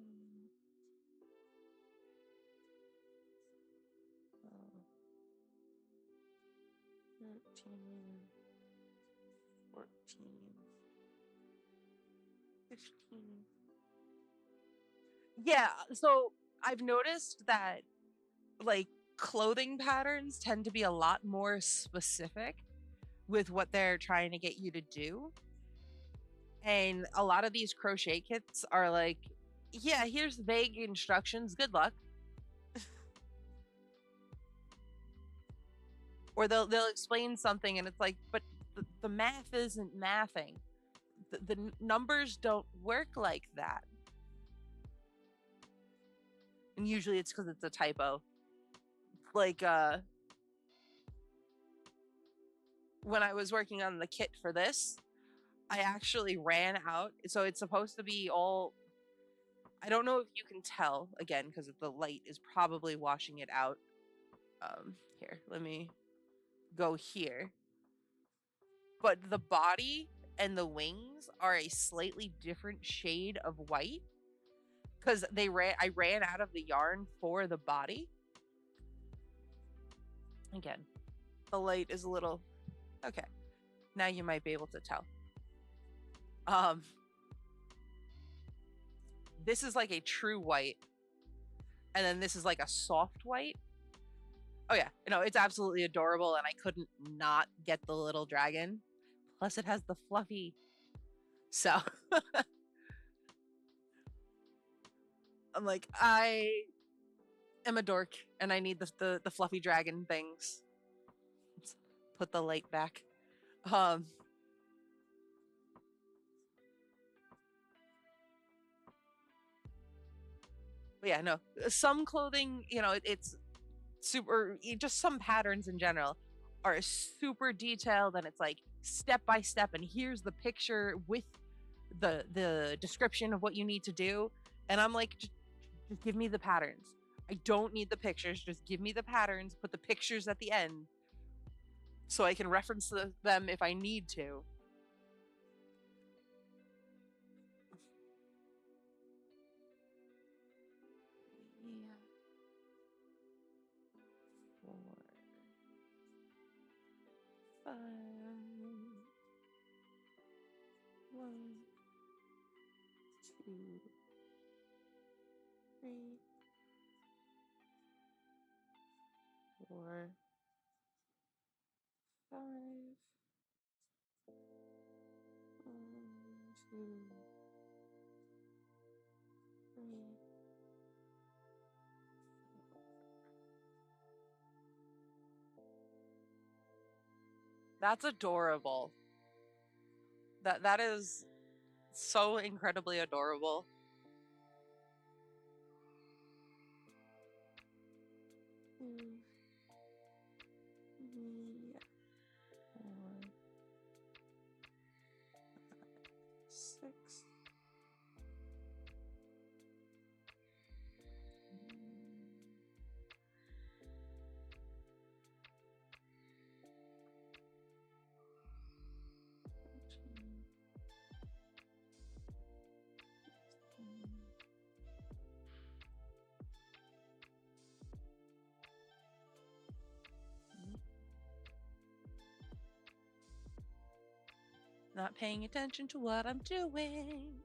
12, 13, 14, 15. Yeah, so I've noticed that like clothing patterns tend to be a lot more specific with what they're trying to get you to do. And a lot of these crochet kits are like, yeah, here's vague instructions, good luck. Or they'll explain something and it's like, but the math isn't mathing. The numbers don't work like that. And usually it's because it's a typo. Like when I was working on the kit for this, I actually ran out. So it's supposed to be all, I don't know if you can tell again because the light is probably washing it out. Here, let me go here. But the body and the wings are a slightly different shade of white because I ran out of the yarn for the body. Again, the light is a little okay. Now you might be able to tell. This is like a true white, and then this is like a soft white. Oh yeah, it's absolutely adorable, and I couldn't not get the little dragon. Plus, it has the fluffy. So I'm like, I am a dork, and I need the fluffy dragon things. Let's put the light back. But yeah, no. Some clothing, it's super. Just some patterns in general are super detailed, and it's like step by step. And here's the picture with the description of what you need to do. And I'm like, just give me the patterns. I don't need the pictures. Just give me the patterns. Put the pictures at the end so I can reference them if I need to. Yeah. 4, 5, 1, 2, 3, 4, 5, 2, 3. That's adorable. That is so incredibly adorable. Two, 3, 4, 6. Not paying attention to what I'm doing.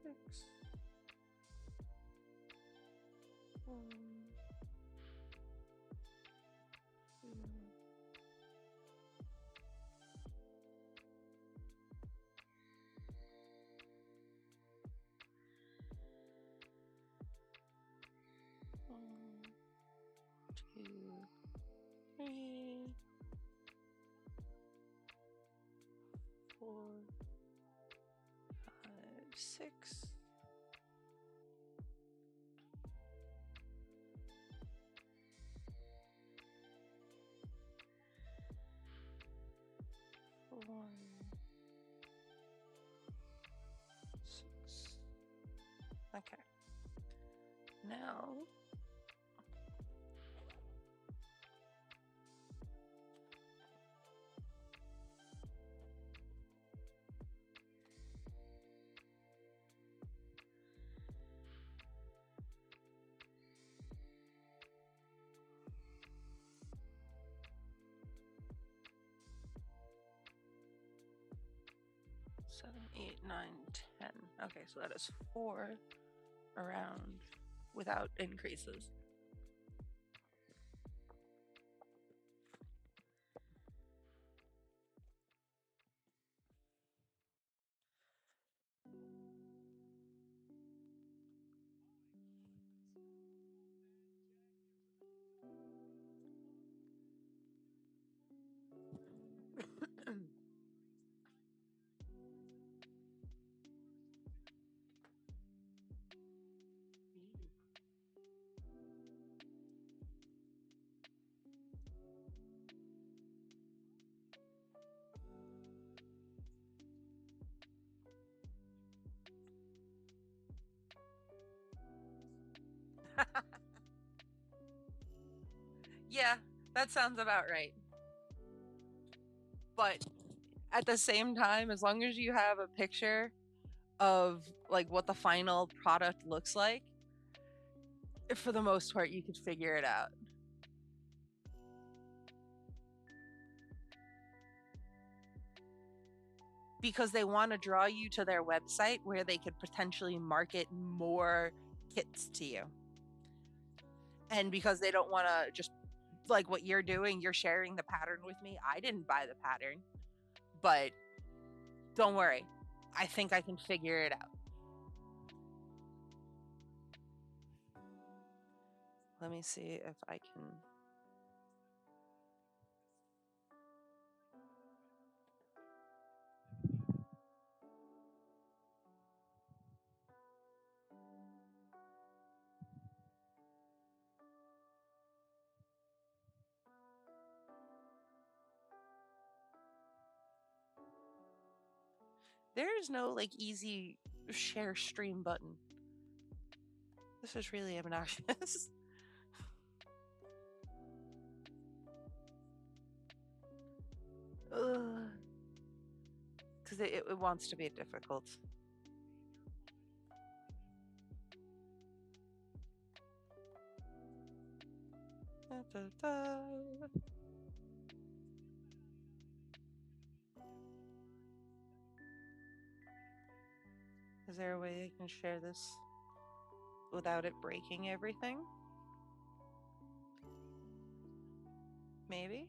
Six. 1, 2. 1, 2, 3, 4, 5, 6. 1, 6. Okay. Now, seven, 8, 9, 10. Okay, so that is 4 around without increases. Yeah, that sounds about right. But at the same time, as long as you have a picture of like what the final product looks like, for the most part, you could figure it out. Because they want to draw you to their website where they could potentially market more kits to you. And because they don't want to just like what you're doing, you're sharing the pattern with me. I didn't buy the pattern, but don't worry. I think I can figure it out. Let me see if I can. There is no like easy share stream button. This is really obnoxious. Because it wants to be difficult. Da, da, da. Is there a way I can share this without it breaking everything? Maybe?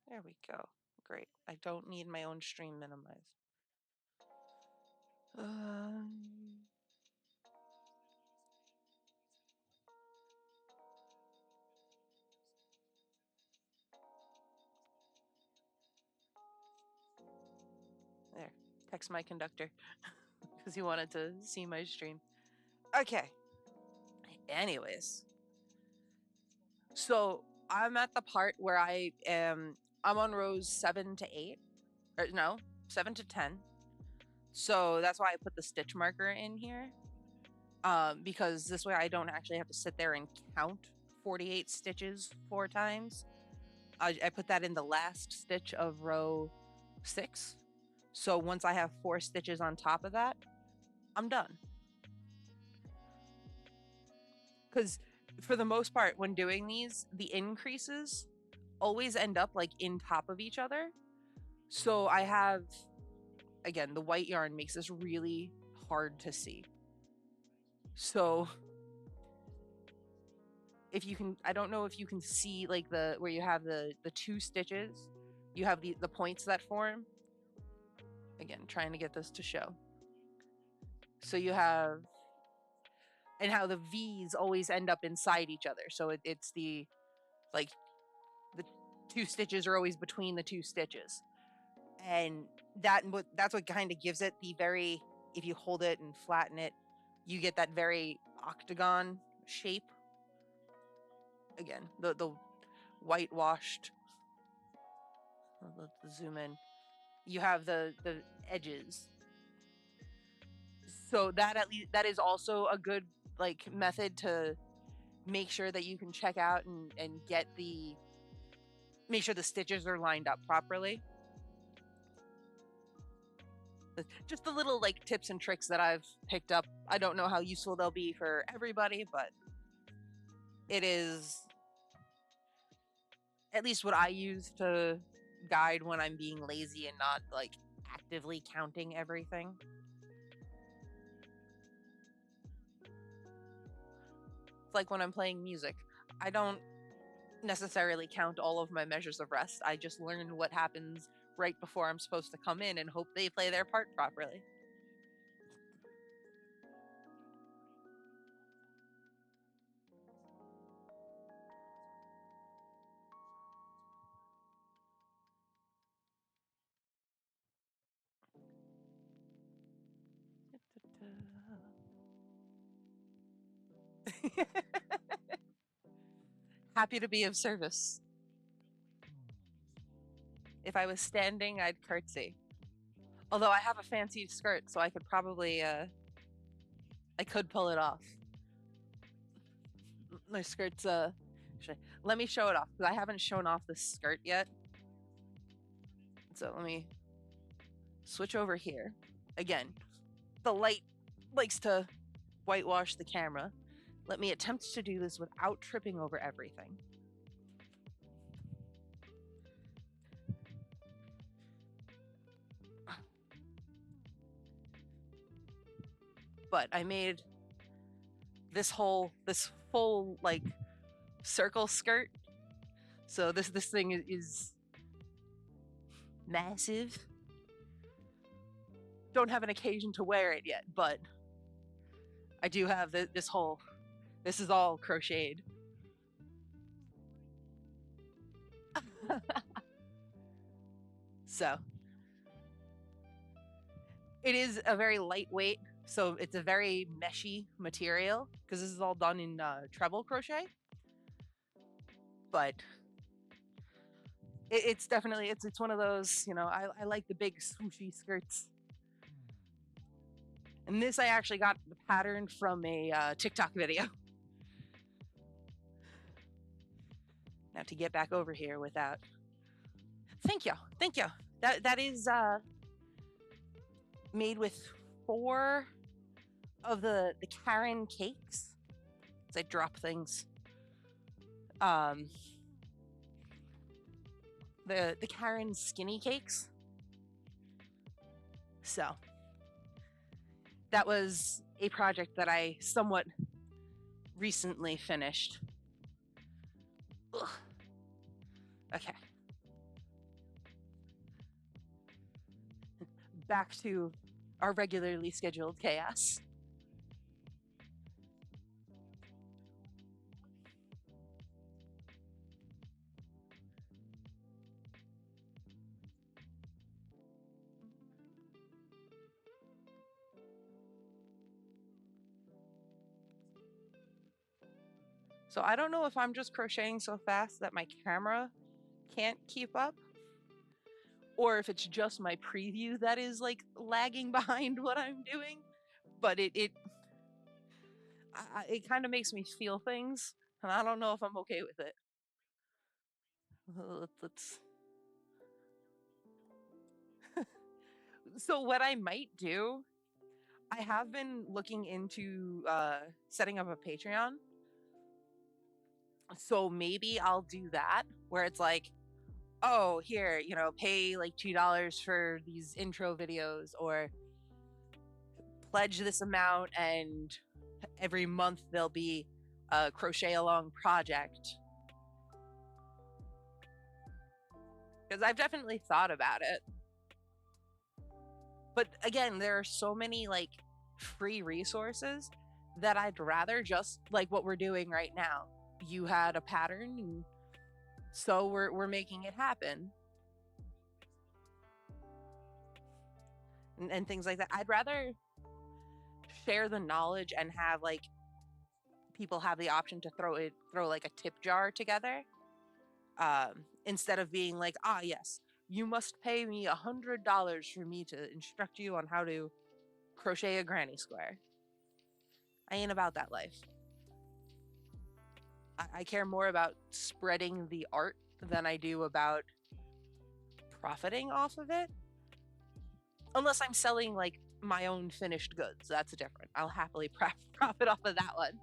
There we go. Great. I don't need my own stream minimized. Um, there. Text my conductor because he wanted to see my stream. Okay. Anyways, so I'm at the part where I'm on rows 7 to 8, or no, 7 to 10. So that's why I put the stitch marker in here, because this way I don't actually have to sit there and count 48 stitches 4 times. I put that in the last stitch of row 6. So once I have 4 stitches on top of that, I'm done. Because for the most part, when doing these, the increases always end up like in top of each other. So I have, again, the white yarn makes this really hard to see. So if you can, I don't know if you can see like where you have the 2 stitches, you have the points that form. Again, trying to get this to show. So you have, and how the V's always end up inside each other. So it's the, like, the 2 stitches are always between the 2 stitches. And that's what kind of gives it the very, if you hold it and flatten it, you get that very octagon shape. Again, the whitewashed, let's zoom in, you have the edges. So that at least, that is also a good like method to make sure that you can check out and get make sure the stitches are lined up properly. Just the little like tips and tricks that I've picked up. I don't know how useful they'll be for everybody, but it is at least what I use to guide when I'm being lazy and not like actively counting everything. It's like when I'm playing music. I don't necessarily count all of my measures of rest. I just learn what happens right before I'm supposed to come in and hope they play their part properly. Happy to be of service. If I was standing, I'd curtsy. Although I have a fancy skirt, so I could probably, I could pull it off. My skirt's, actually, let me show it off, because I haven't shown off this skirt yet. So let me switch over here. Again, the light likes to whitewash the camera. Let me attempt to do this without tripping over everything. But I made this full like circle skirt. So this thing is massive. Don't have an occasion to wear it yet, but I do have this is all crocheted. So it is a very lightweight, so it's a very meshy material because this is all done in treble crochet. But it's definitely it's one of those, you know, I like the big swooshy skirts. And this I actually got the pattern from a TikTok video. Now to get back over here without. Thank you, thank you. That is made with 4 of the Karen cakes. As I drop things. The Karen skinny cakes. So that was a project that I somewhat recently finished. Ugh. Okay. Back to our regularly scheduled chaos. So I don't know if I'm just crocheting so fast that my camera can't keep up, or if it's just my preview that is like lagging behind what I'm doing. But it kind of makes me feel things, and I don't know if I'm okay with it. Let's. So what I might do, I have been looking into setting up a Patreon. So maybe I'll do that where it's like, oh, here, you know, pay like $2 for these intro videos, or pledge this amount, and every month there'll be a crochet along project. Because I've definitely thought about it. But again, there are so many like free resources that I'd rather just like what we're doing right now. You had a pattern, and so we're making it happen. And things like that. I'd rather share the knowledge and have like people have the option to throw like a tip jar together, instead of being like, ah, yes, you must pay me $100 for me to instruct you on how to crochet a granny square. I ain't about that life. I care more about spreading the art than I do about profiting off of it. Unless I'm selling like my own finished goods, that's different. I'll happily profit off of that one.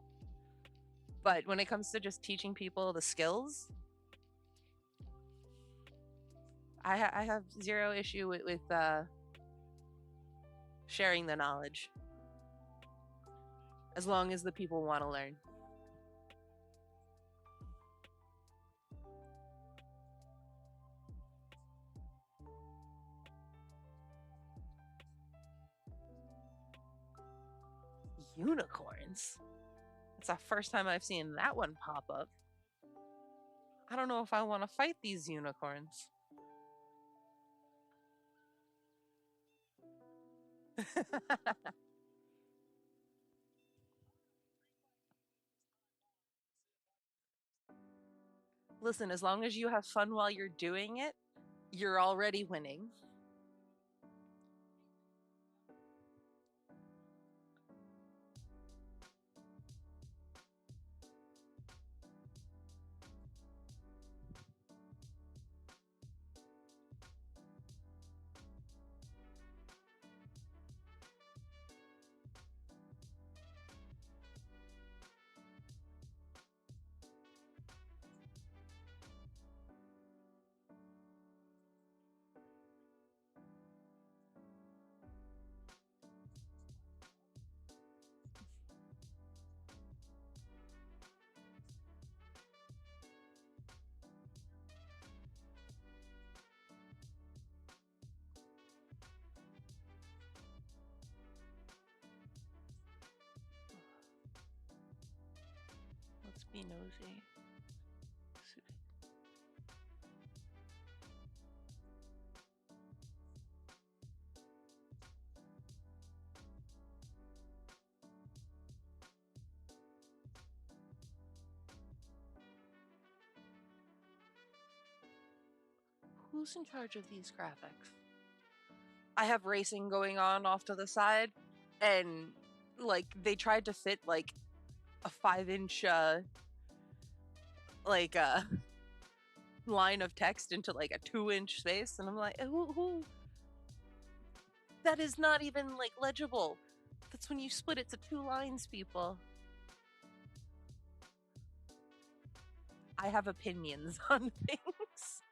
But when it comes to just teaching people the skills, I have zero issue with sharing the knowledge, as long as the people want to learn. Unicorns? It's the first time I've seen that one pop up. I don't know if I want to fight these unicorns. Listen, as long as you have fun while you're doing it, you're already winning. Let's be nosy. Who's in charge of these graphics? I have racing going on off to the side, and like they tried to fit like a 5-inch like line of text into like a 2-inch space, and I'm like, who? That is not even like legible. That's when you split it to 2 lines, people. I have opinions on things.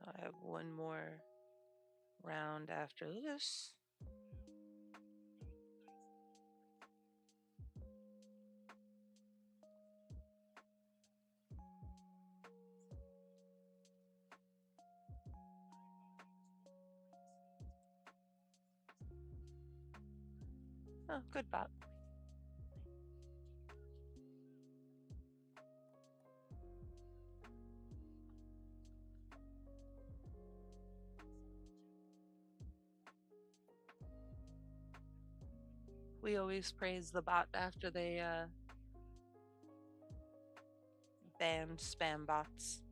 I have one more round after this. Oh, good bot. We always praise the bot after they banned spam bots.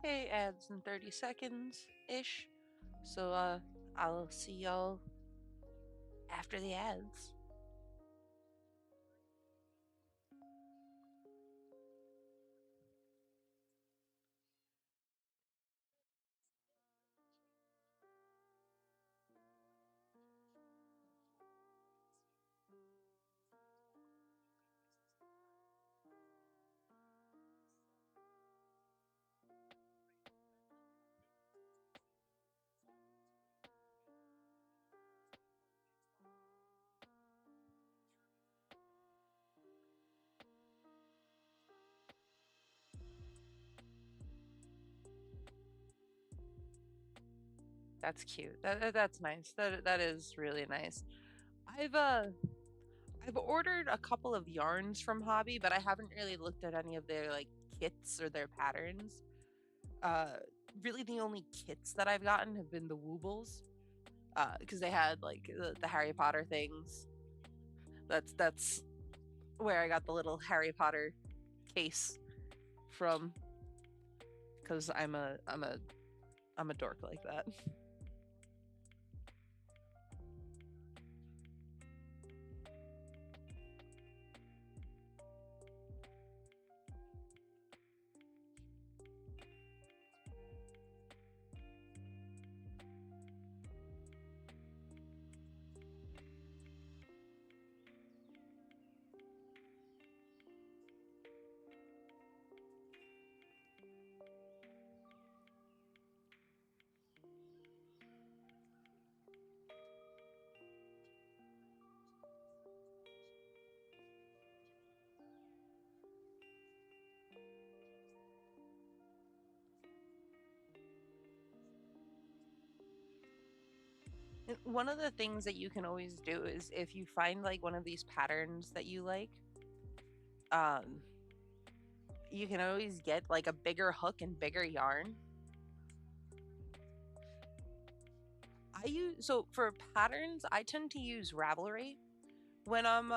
Okay, ads in 30 seconds ish. So I'll see y'all after the ads. That's cute. That's nice. That is really nice. I've uh I've ordered a couple of yarns from Hobby, but I haven't really looked at any of their like kits or their patterns. Uh really the only kits that I've gotten have been the Woobles. Because they had like the Harry Potter things. That's where I got the little Harry Potter case from. Because I'm a dork like that. And one of the things that you can always do is if you find like one of these patterns that you like, um, you can always get like a bigger hook and bigger yarn. So for patterns, I tend to use Ravelry when I'm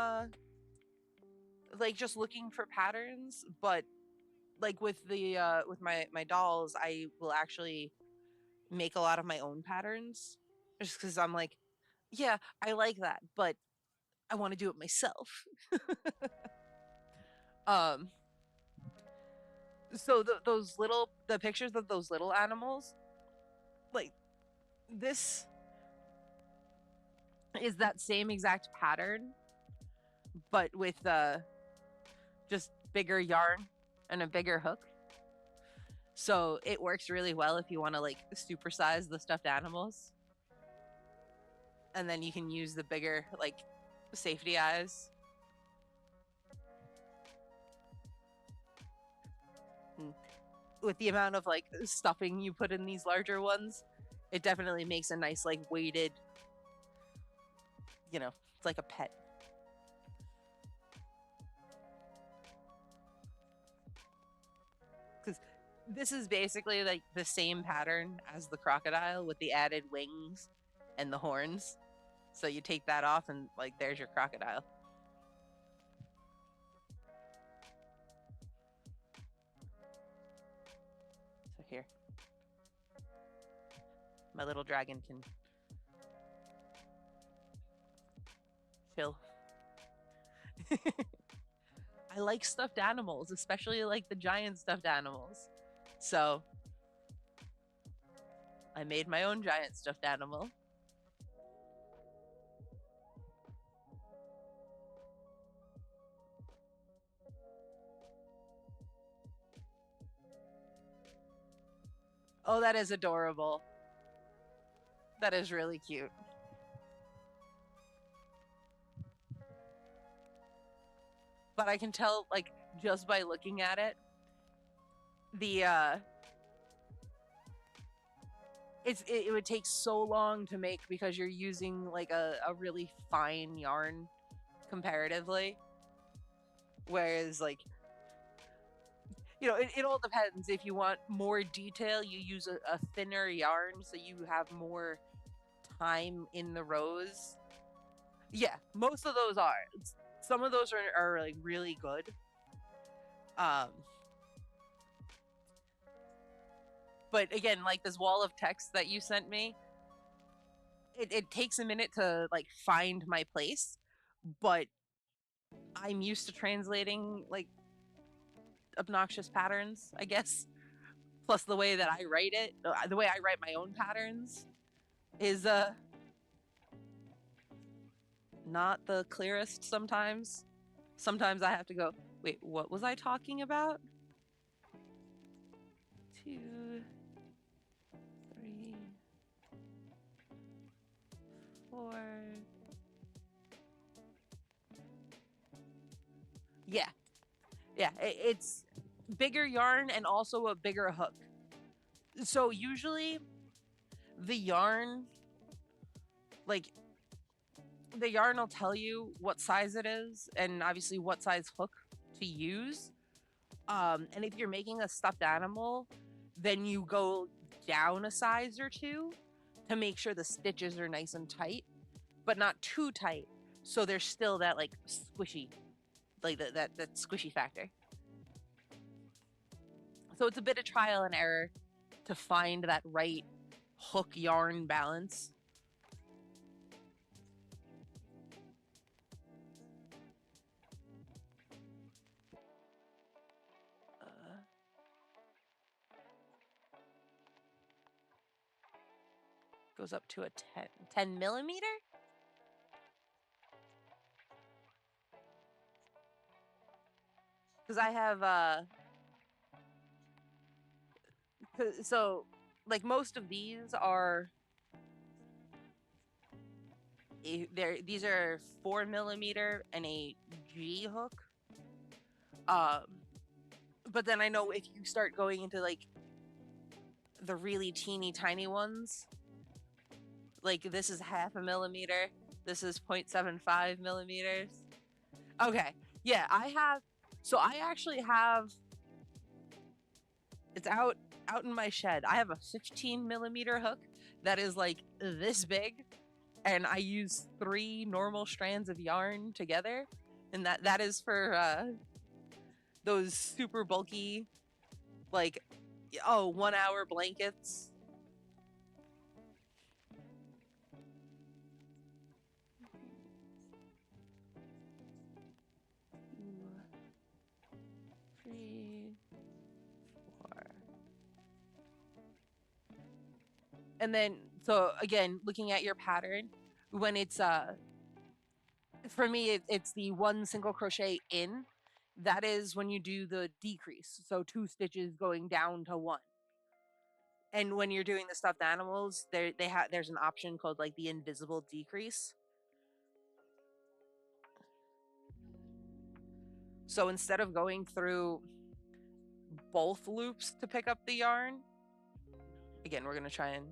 like just looking for patterns, but like with my dolls, I will actually make a lot of my own patterns just cuz I'm like, yeah, I like that, but I want to do it myself. Um so the pictures of those little animals, like this is that same exact pattern but with just bigger yarn and a bigger hook. So it works really well if you want to like supersize the stuffed animals. And then you can use the bigger like safety eyes. And with the amount of like stuffing you put in these larger ones, it definitely makes a nice like weighted, it's like a pet. Because this is basically like the same pattern as the crocodile with the added wings and the horns. So you take that off and like there's your crocodile. So here, my little dragon can chill. I like stuffed animals, especially like the giant stuffed animals. So I made my own giant stuffed animal. Oh, that is adorable. That is really cute. But I can tell, like, just by looking at it, the it would take so long to make because you're using like a really fine yarn comparatively. Whereas like it all depends. If you want more detail, you use a thinner yarn so you have more time in the rows. Yeah, most of those are. Some of those are like really good. Um, but again, like this wall of text that you sent me, it takes a minute to like find my place, but I'm used to translating like obnoxious patterns, I guess. Plus the way that I write it, the way I write my own patterns is not the clearest sometimes. Sometimes I have to go, wait, what was I talking about? 2, 3, 4. Yeah. Yeah, it's bigger yarn and also a bigger hook. So usually the yarn, like the yarn will tell you what size it is and obviously what size hook to use. And if you're making a stuffed animal, then you go down a size or two to make sure the stitches are nice and tight, but not too tight. So there's still that like squishy, like that squishy factor. So it's a bit of trial and error to find that right hook yarn balance. Uh, Goes up to a 10 millimeter. Because I have so like most of these are these are 4 millimeter and a G hook. But then I know if you start going into like the really teeny tiny ones, Like this is 0.5 millimeter. This is 0.75 millimeters. Okay. Yeah, I actually have, it's out in my shed. I have a 15 millimeter hook that is like this big, and I use 3 normal strands of yarn together, and that is for those super bulky, like 1 hour blankets. Two, three, four. And then, so again, looking at your pattern, when it's for me it's the 1 single crochet in. That is when you do the decrease, so 2 stitches going down to 1. And when you're doing the stuffed animals, there's an option called like the invisible decrease. So instead of going through both loops to pick up the yarn, again, we're going to try and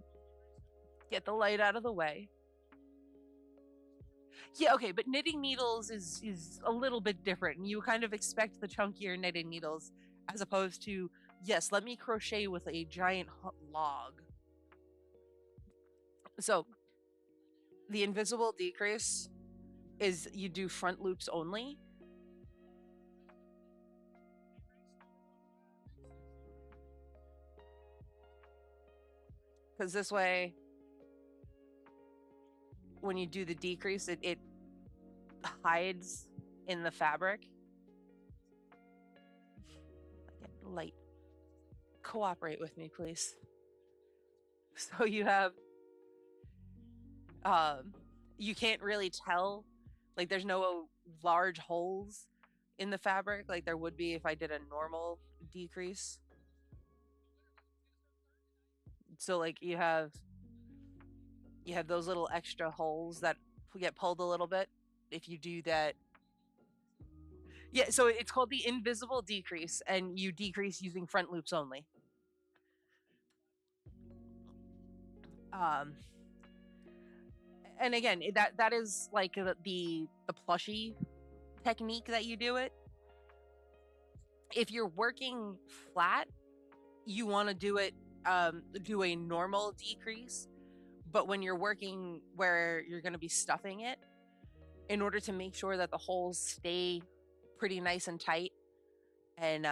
get the light out of the way. Yeah, okay, but knitting needles is a little bit different. You kind of expect the chunkier knitting needles as opposed to, yes, let me crochet with a giant log. So the invisible decrease is you do front loops only. Because this way, when you do the decrease, it hides in the fabric. Light. Cooperate with me, please. So you have, you can't really tell, like there's no large holes in the fabric like there would be if I did a normal decrease. So like you have those little extra holes that get pulled a little bit if you do that. Yeah, so it's called the invisible decrease, and you decrease using front loops only. And again, that is like the plushie technique that you do it. If you're working flat, you want to do it, do a normal decrease. But when you're working where you're going to be stuffing it, in order to make sure that the holes stay pretty nice and tight and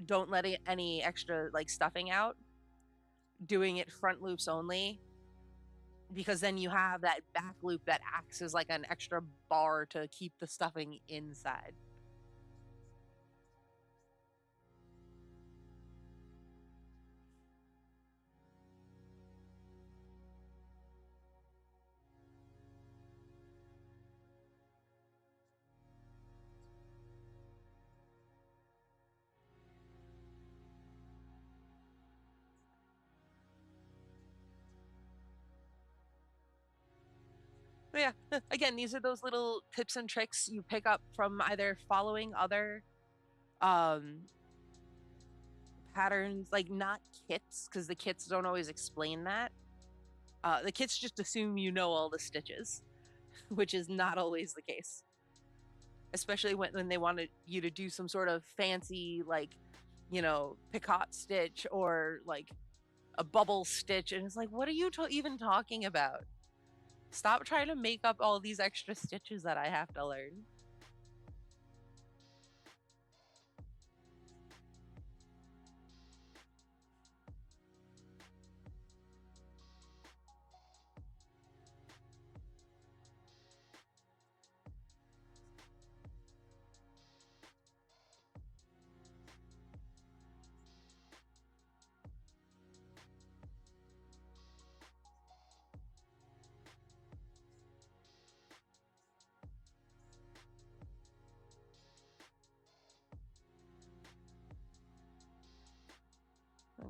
don't let any extra like stuffing out, doing it front loops only, because then you have that back loop that acts as like an extra bar to keep the stuffing inside. But yeah, again, these are those little tips and tricks you pick up from either following other patterns, like not kits, because the kits don't always explain that. The kits just assume you know all the stitches, which is not always the case. Especially when they wanted you to do some sort of fancy, like, picot stitch or like a bubble stitch. And it's like, what are you even talking about? Stop trying to make up all these extra stitches that I have to learn.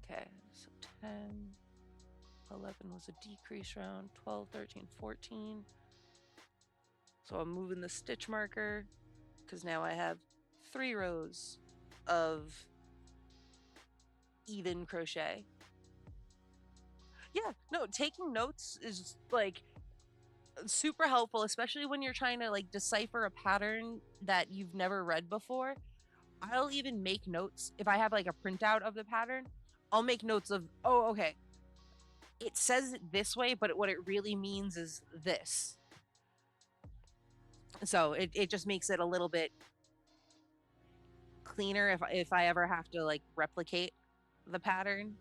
Okay, so 10, 11 was a decrease round, 12, 13, 14. So I'm moving the stitch marker because now I have 3 rows of even crochet. Yeah, no, taking notes is like super helpful, especially when you're trying to like decipher a pattern that you've never read before. I'll even make notes if I have like a printout of the pattern. I'll make notes of, oh, okay, it says it this way, but what it really means is this. So it just makes it a little bit cleaner if I ever have to like replicate the pattern.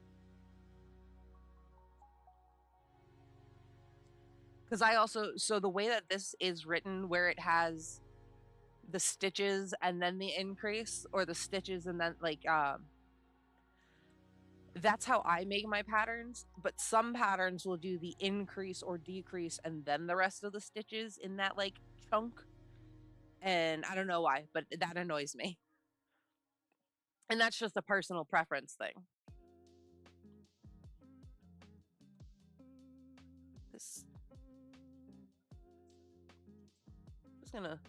Because I also, so the way that this is written, where it has the stitches and then the increase, or the stitches and then like that's how I make my patterns, but some patterns will do the increase or decrease and then the rest of the stitches in that like chunk. And I don't know why, but that annoys me. And that's just a personal preference thing. This I'm just gonna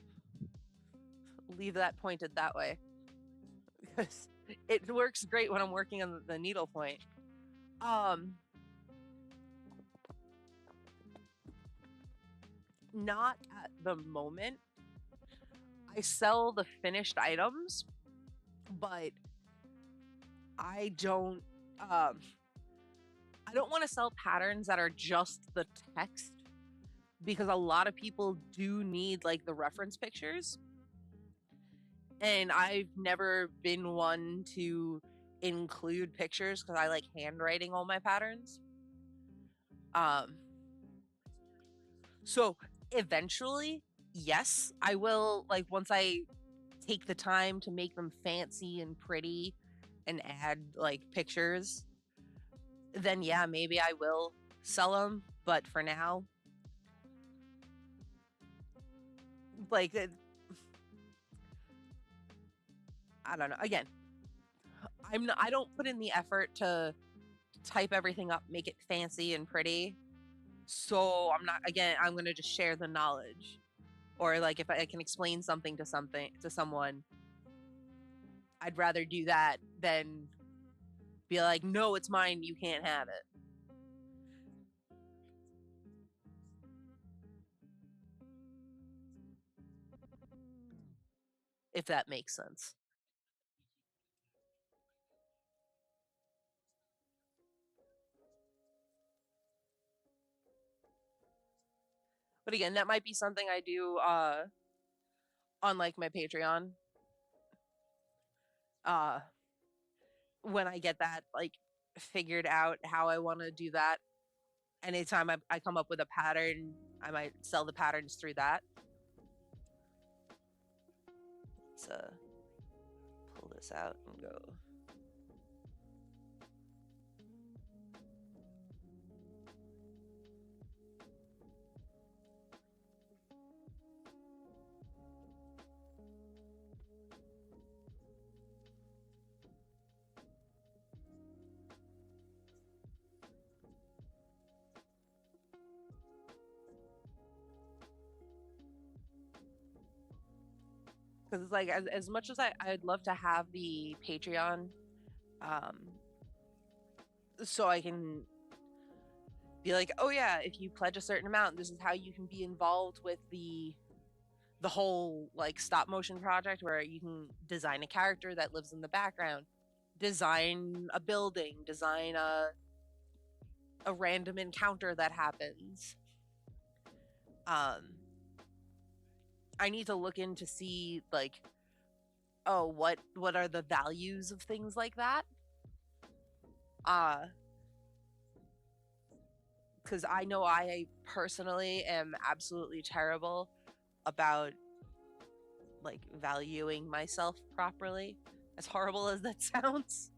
leave that pointed that way because it works great when I'm working on the needle point. Um, Not at the moment. I sell the finished items, but I don't um I don't want to sell patterns that are just the text because a lot of people do need like the reference pictures. And I've never been one to include pictures because I like handwriting all my patterns. Um, so eventually, yes, I will like once I take the time to make them fancy and pretty and add like pictures, then yeah, maybe I will sell them. But for now, like I don't know. Again, I don't put in the effort to type everything up, make it fancy and pretty. So I'm not again, I'm going to just share the knowledge. Or like if I can explain something to someone, I'd rather do that than be like, "No, it's mine, you can't have it." If that makes sense. But again, that might be something I do on like my Patreon. Uh when I get that like figured out how I want to do that. Anytime I come up with a pattern, I might sell the patterns through that. Let's pull this out and go. Because it's like as much as I'd love to have the Patreon, um, so I can be like, oh yeah, if you pledge a certain amount, this is how you can be involved with the whole like stop motion project where you can design a character that lives in the background, design a building, design a random encounter that happens. Um, I need to look in to see like, oh, what are the values of things like that? Uh, because I know I personally am absolutely terrible about like valuing myself properly, as horrible as that sounds.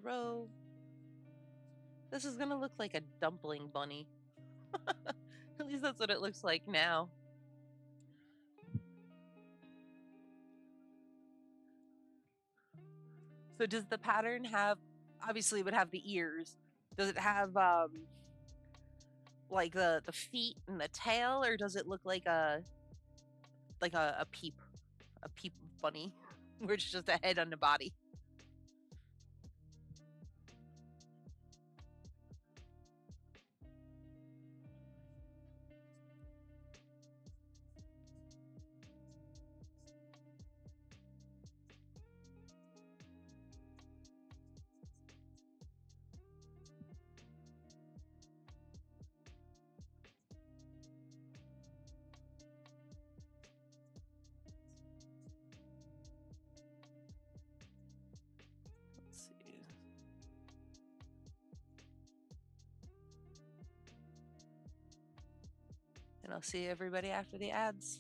row. This is gonna look like a dumpling bunny. At least that's what it looks like now. So does the pattern have, obviously it would have the ears. Does it have like the feet and the tail, or does it look like a peep bunny where it's just a head on the body? Let's see. And I'll see everybody after the ads.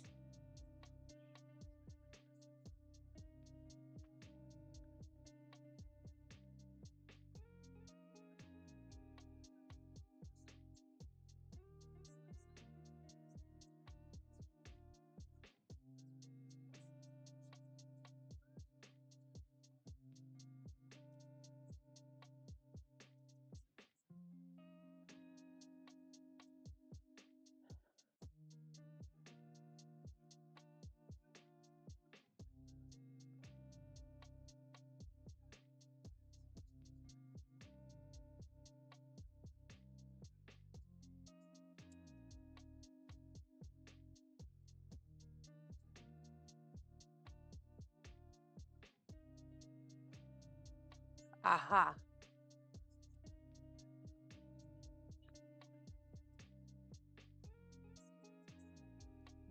Aha.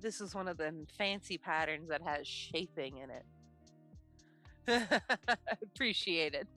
This is one of them fancy patterns that has shaping in it. Appreciate it.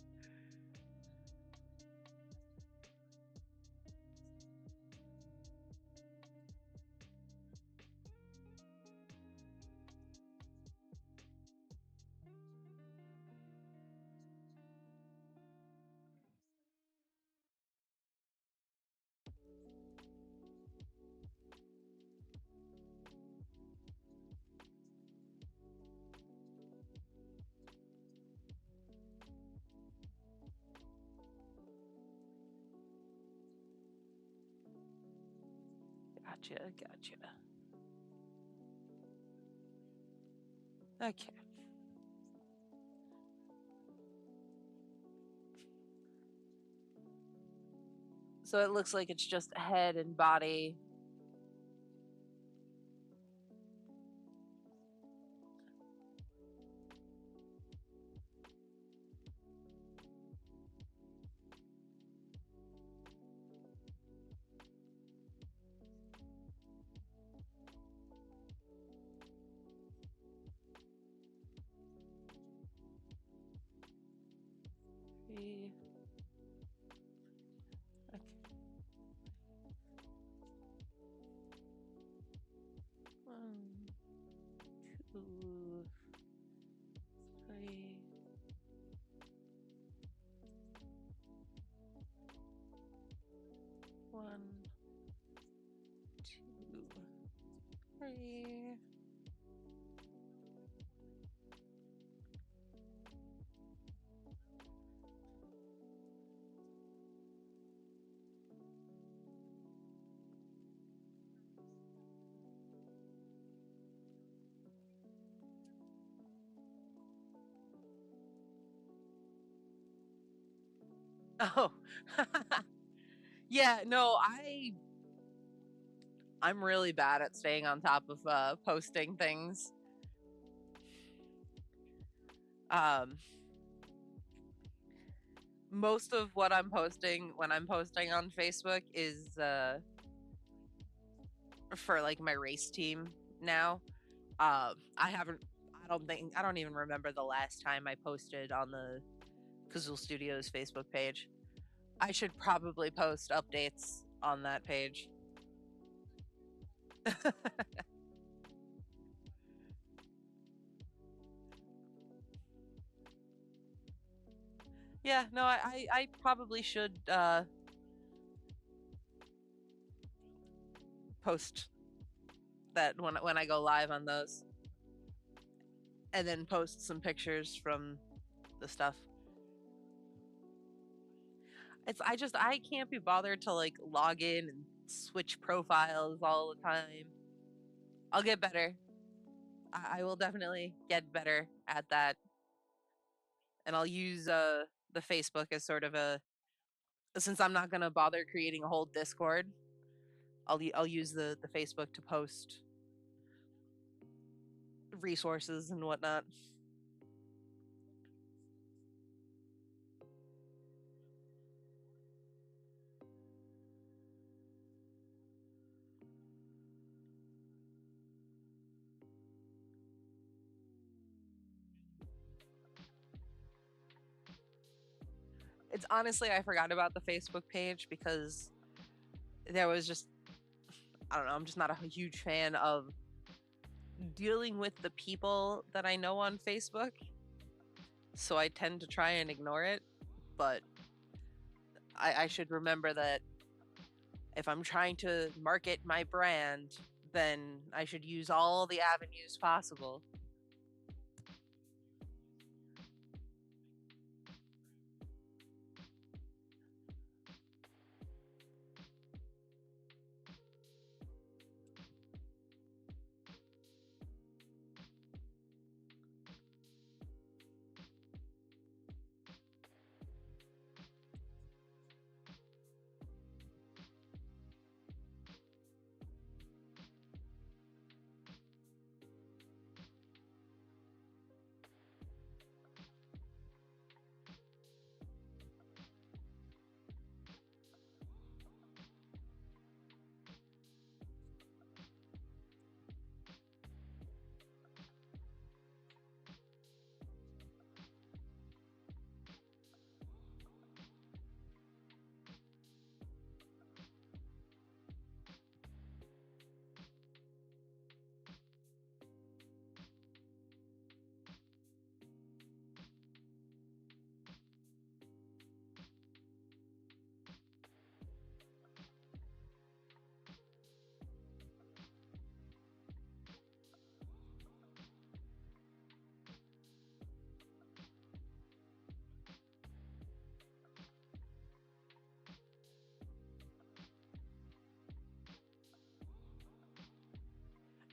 Gotcha. Okay. So it looks like it's just head and body. Three. Okay. One, two, three. One, two, three. Oh. Yeah, no, I'm really bad at staying on top of posting things. Most of what I'm posting when I'm posting on Facebook is for like my race team now. I don't even remember the last time I posted on the Kazoo Studios Facebook page. I should probably post updates on that page. Yeah, no, I probably should post that when I go live on those, and then post some pictures from the stuff. I can't be bothered to like log in and switch profiles all the time. I'll get better. I will definitely get better at that, and I'll use the Facebook as sort of a, since I'm not gonna bother creating a whole Discord. I'll use the Facebook to post resources and whatnot. It's honestly, I forgot about the Facebook page because there was just, I don't know, I'm just not a huge fan of dealing with the people that I know on Facebook. So I tend to try and ignore it. But I should remember that if I'm trying to market my brand, then I should use all the avenues possible.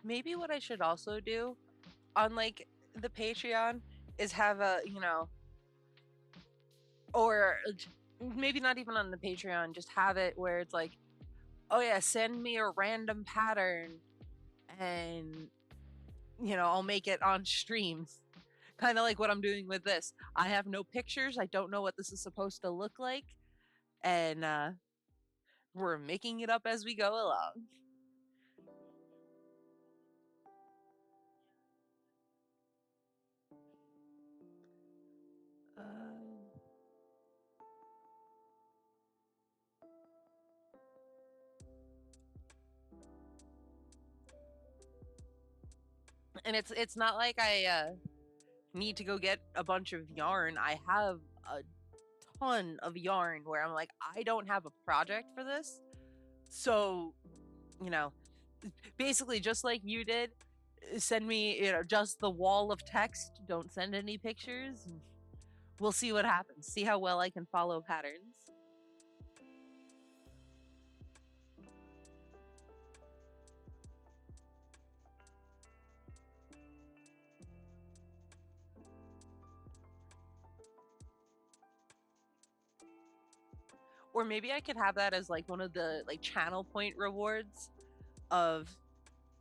Maybe what I should also do on like the Patreon is have a, or maybe not even on the Patreon, just have it where it's like, oh yeah, send me a random pattern and I'll make it on stream. Kind of like what I'm doing with this. I have no pictures. I don't know what this is supposed to look like. And we're making it up as we go along. Uh, and it's not like I need to go get a bunch of yarn. I have a ton of yarn where I'm like, I don't have a project for this. So, you know, basically just like you did, send me, just the wall of text. Don't send any pictures. We'll see what happens. See how well I can follow patterns. Or maybe I could have that as like one of the like channel point rewards of,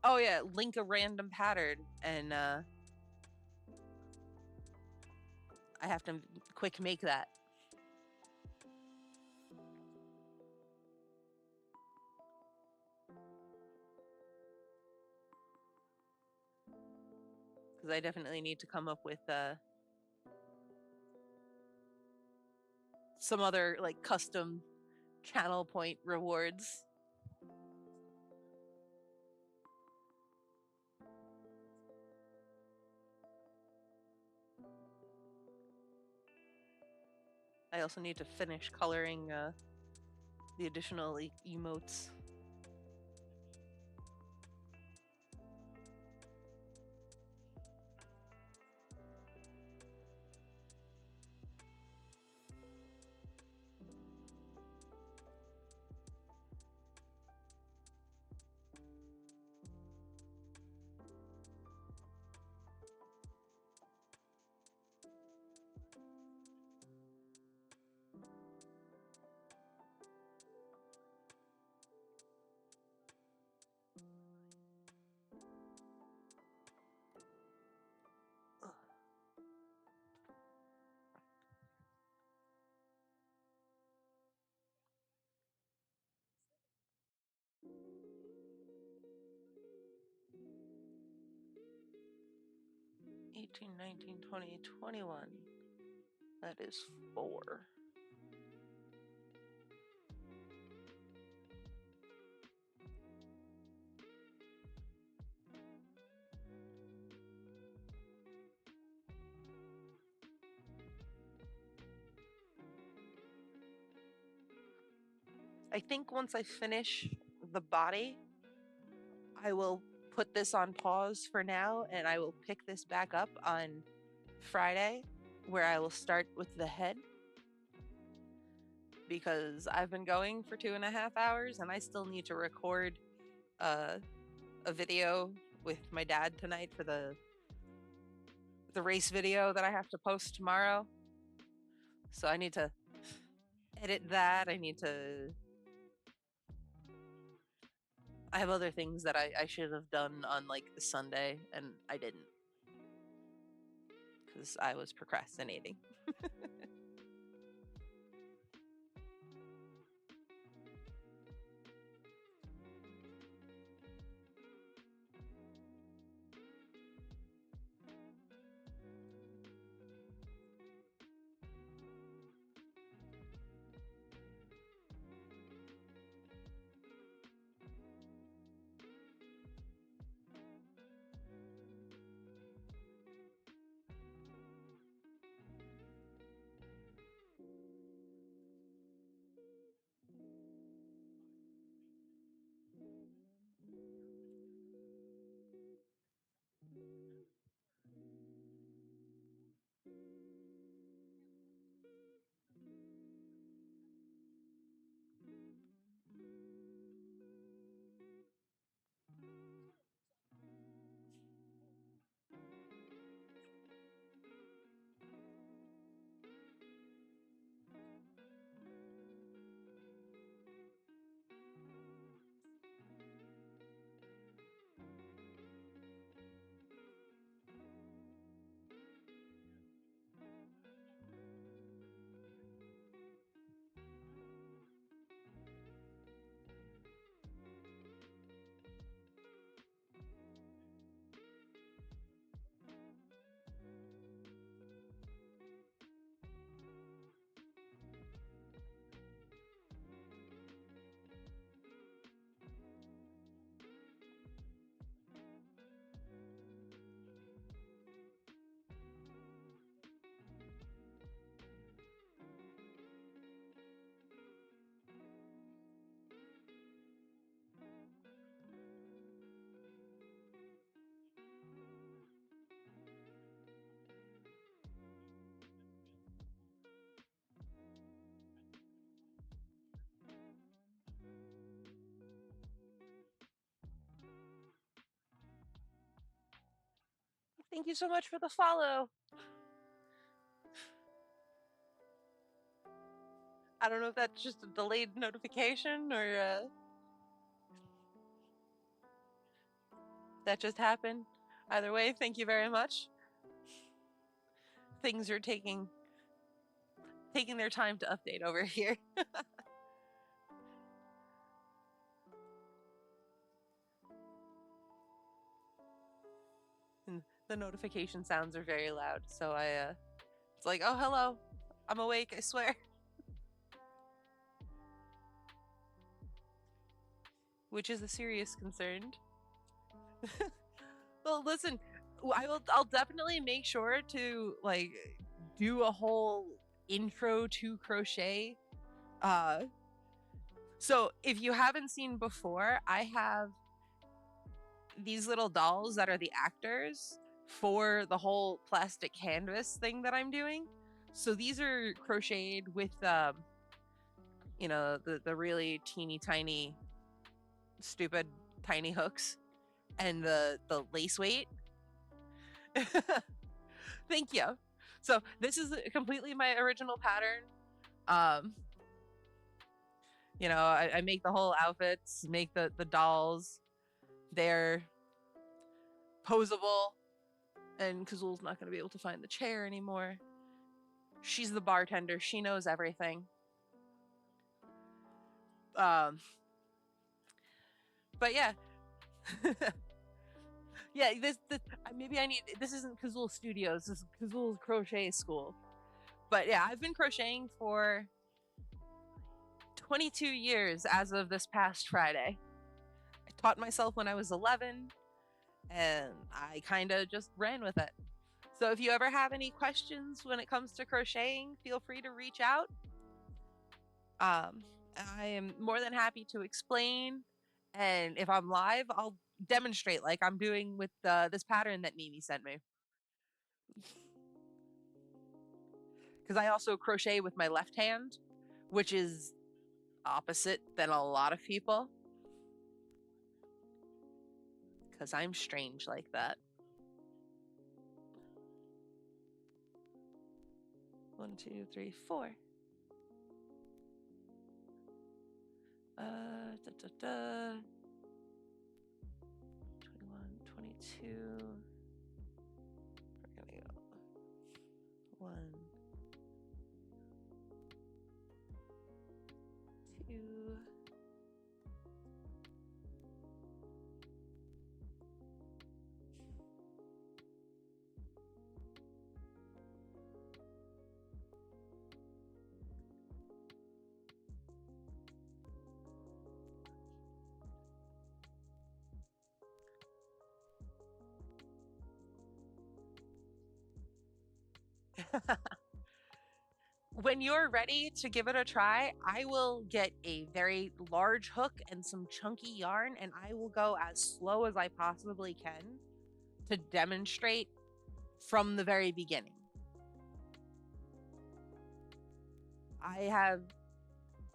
oh yeah, link a random pattern, and I have to quick make that. Because I definitely need to come up with some other like custom channel point rewards. I also need to finish coloring the additional emotes. Ugh. 18, 19, 20, 21. That is 4. I think once I finish the body, I will put this on pause for now, and I will pick this back up on Friday, where I will start with the head, because I've been going for 2.5 hours and I still need to record a video with my dad tonight for the race video that I have to post tomorrow. So I need to edit that. I have other things that I should have done on like the Sunday, and I didn't because I was procrastinating. Thank you so much for the follow. I don't know if that's just a delayed notification or that just happened. Either way, thank you very much. Things are taking their time to update over here. And the notification sounds are very loud, so it's like, oh, hello, I'm awake, I swear. Which is a serious concern. Well, listen, I'll definitely make sure to like do a whole intro to crochet. So if you haven't seen before, I have these little dolls that are the actors for the whole plastic canvas thing that I'm doing. So these are crocheted with the really teeny tiny stupid tiny hooks and the lace weight. Thank you. So this is completely my original pattern. um I make the whole outfits, make the dolls. They're posable, and Kazul's not going to be able to find the chair anymore. She's the bartender. She knows everything. Um, but yeah, yeah. This maybe I need. This isn't Kazul Studios. This is Kazul's crochet school. But yeah, I've been crocheting for 22 years as of this past Friday. I taught myself when I was 11, and I kind of just ran with it. So if you ever have any questions when it comes to crocheting, feel free to reach out. I am more than happy to explain, and if I'm live, I'll demonstrate like I'm doing with this pattern that Mimi sent me. Because I also crochet with my left hand, which is opposite than a lot of people. Because I'm strange like that. 1, 2, 3, 4. Da, da, da. 21, 22. We're gonna go 1, 2. When you're ready to give it a try, I will get a very large hook and some chunky yarn, and I will go as slow as I possibly can to demonstrate from the very beginning. I have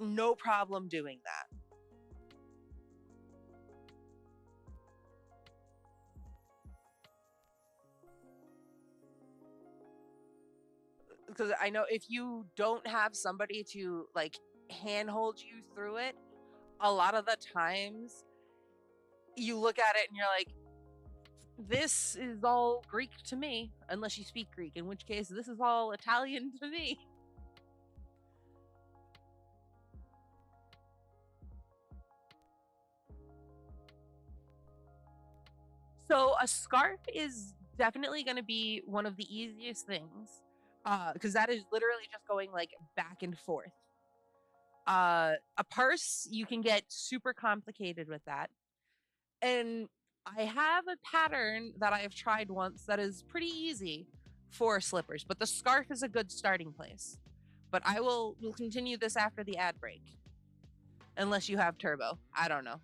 no problem doing that. Because I know if you don't have somebody to like handhold you through it, a lot of the times you look at it and you're like, this is all Greek to me, unless you speak Greek, in which case this is all Italian to me. So a scarf is definitely going to be one of the easiest things, because that is literally just going like back and forth. A purse, you can get super complicated with that. And I have a pattern that I've tried once that is pretty easy for slippers, but the scarf is a good starting place. But we'll continue this after the ad break. Unless you have turbo. I don't know.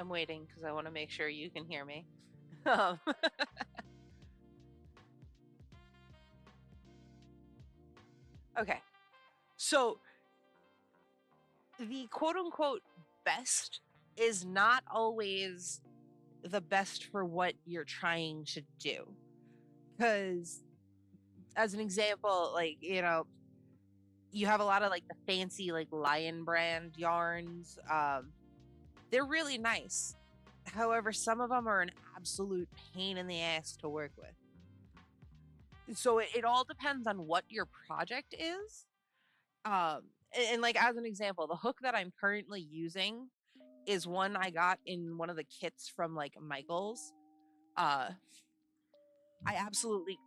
I'm waiting because I want to make sure you can hear me. Um, okay. So the quote unquote best is not always the best for what you're trying to do. Because, as an example, like, you have a lot of like the fancy, like Lion brand yarns. They're really nice. However, some of them are an absolute pain in the ass to work with. So it all depends on what your project is. And like as an example, the hook that I'm currently using is one I got in one of the kits from like Michael's. Uh, I absolutely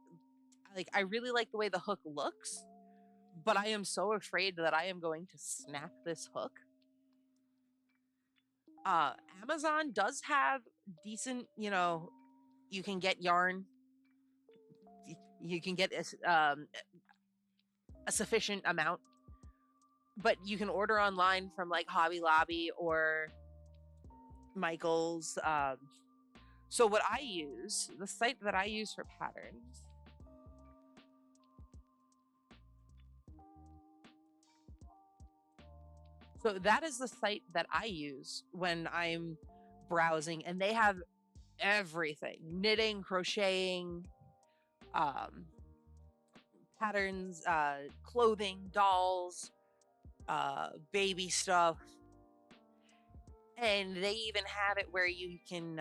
like. I really like the way the hook looks, but I am so afraid that I am going to snap this hook. Uh, Amazon does have decent, you can get yarn. You can get a sufficient amount, but you can order online from like Hobby Lobby or Michael's. So what I use, the site that I use for patterns, so that is the site that I use when I'm browsing, and they have everything: knitting, crocheting, um, patterns, clothing, dolls, baby stuff, and they even have it where you can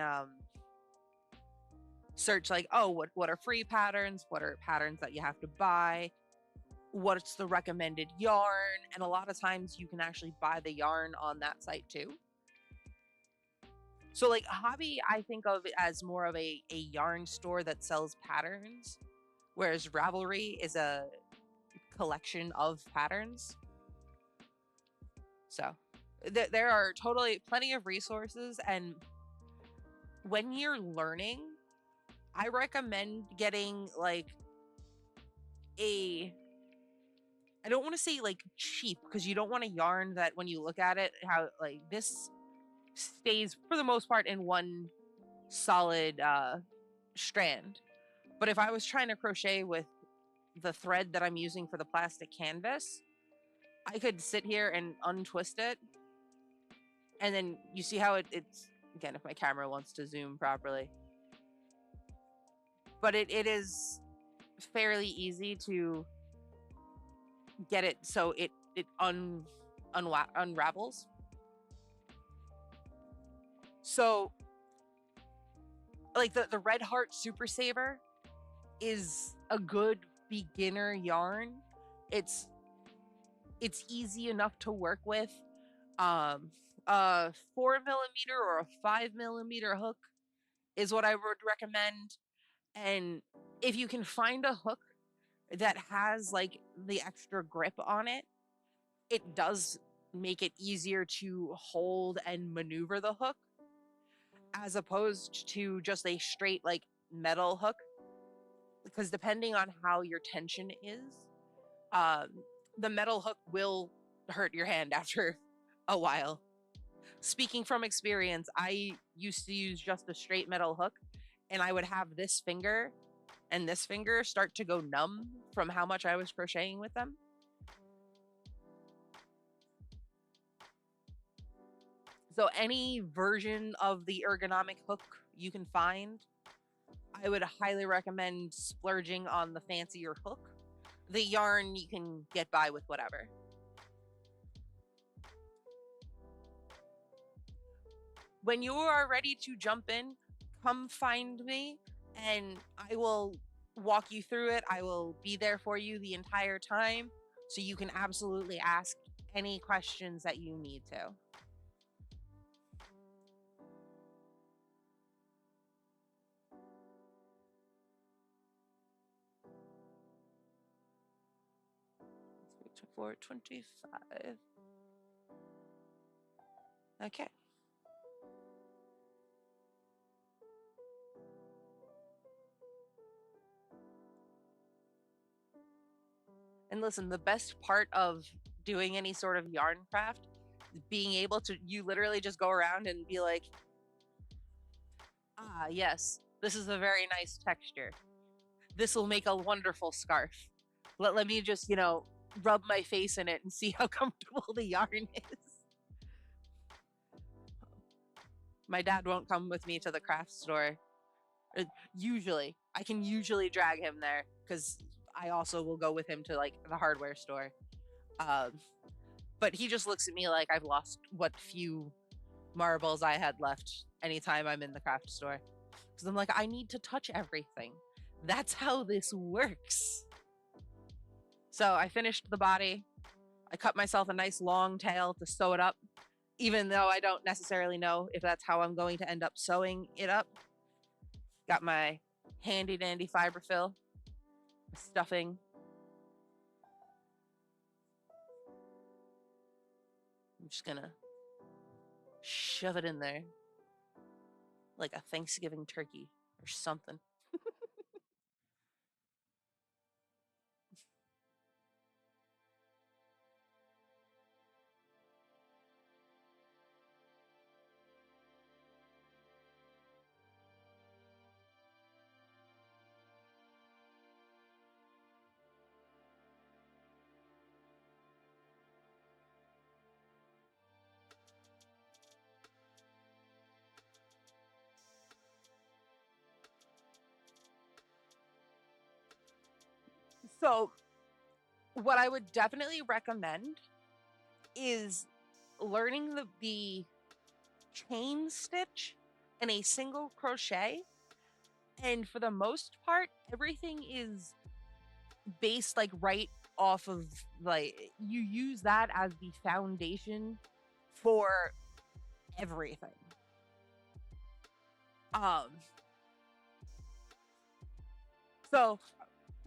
search like, oh, what are free patterns, what are patterns that you have to buy, what's the recommended yarn, and a lot of times you can actually buy the yarn on that site too. So like Hobby, I think of it as more of a yarn store that sells patterns, whereas Ravelry is a collection of patterns. So there are totally plenty of resources, and when you're learning, I recommend getting like a I don't want to say like cheap, because you don't want a yarn that when you look at it, how like this stays for the most part in one solid strand. But if I was trying to crochet with the thread that I'm using for the plastic canvas, I could sit here and untwist it. And then you see how it's, again, if my camera wants to zoom properly, but it is fairly easy to get it so it unravels. So like the Red Heart Super Saver is a good beginner yarn. It's easy enough to work with. A 4mm or a 5mm hook is what I would recommend. And if you can find a hook that has like the extra grip on it, it does make it easier to hold and maneuver the hook, as opposed to just a straight like metal hook. Because depending on how your tension is, um, the metal hook will hurt your hand after a while. Speaking from experience, I used to use just a straight metal hook, and I would have this finger and this finger start to go numb from how much I was crocheting with them. So any version of the ergonomic hook you can find, I would highly recommend splurging on the fancier hook. The yarn, you can get by with whatever. When you are ready to jump in, come find me and I will walk you through it. I will be there for you the entire time, so you can absolutely ask any questions that you need to. For 25. Okay. And listen, the best part of doing any sort of yarn craft is being able to, you literally just go around and be like, Ah, yes. This is a very nice texture. This will make a wonderful scarf. Let me just, rub my face in it and see how comfortable the yarn is. My dad won't come with me to the craft store. Usually, I can usually drag him there because I also will go with him to like the hardware store. Um, but he just looks at me like I've lost what few marbles I had left anytime I'm in the craft store. Because I'm like, I need to touch everything. That's how this works. So I finished the body. I cut myself a nice long tail to sew it up, even though I don't necessarily know if that's how I'm going to end up sewing it up. Got my handy dandy fiberfill, stuffing. I'm just gonna shove it in there like a Thanksgiving turkey or something. So, what I would definitely recommend is learning the chain stitch in a single crochet. And for the most part, everything is based like right off of like you use that as the foundation for everything. Um so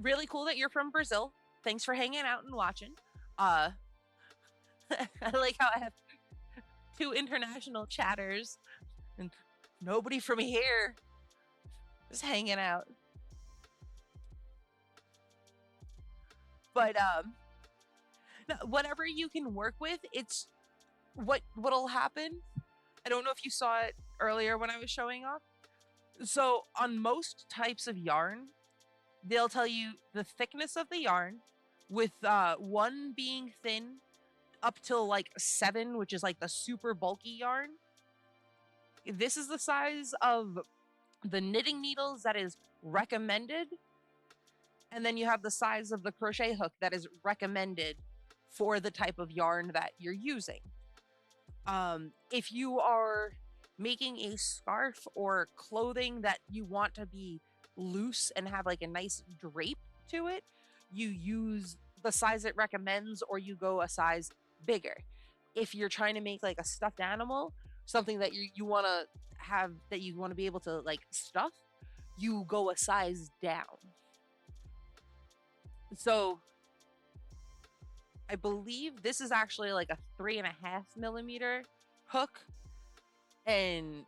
really cool that you're from Brazil. Thanks for hanging out and watching. Uh I like how I have two international chatters and nobody from here is hanging out. But whatever you can work with, it's what'll happen. I don't know if you saw it earlier when I was showing off. So on most types of yarn, they'll tell you the thickness of the yarn, with one being thin up till like 7, which is like the super bulky yarn. This is the size of the knitting needles that is recommended. And then you have the size of the crochet hook that is recommended for the type of yarn that you're using. If you are making a scarf or clothing that you want to be loose and have like a nice drape to it, you use the size it recommends or you go a size bigger. If you're trying to make like a stuffed animal, something that you want to have that you want to be able to like stuff, you go a size down. So I believe this is actually like a 3.5mm hook, and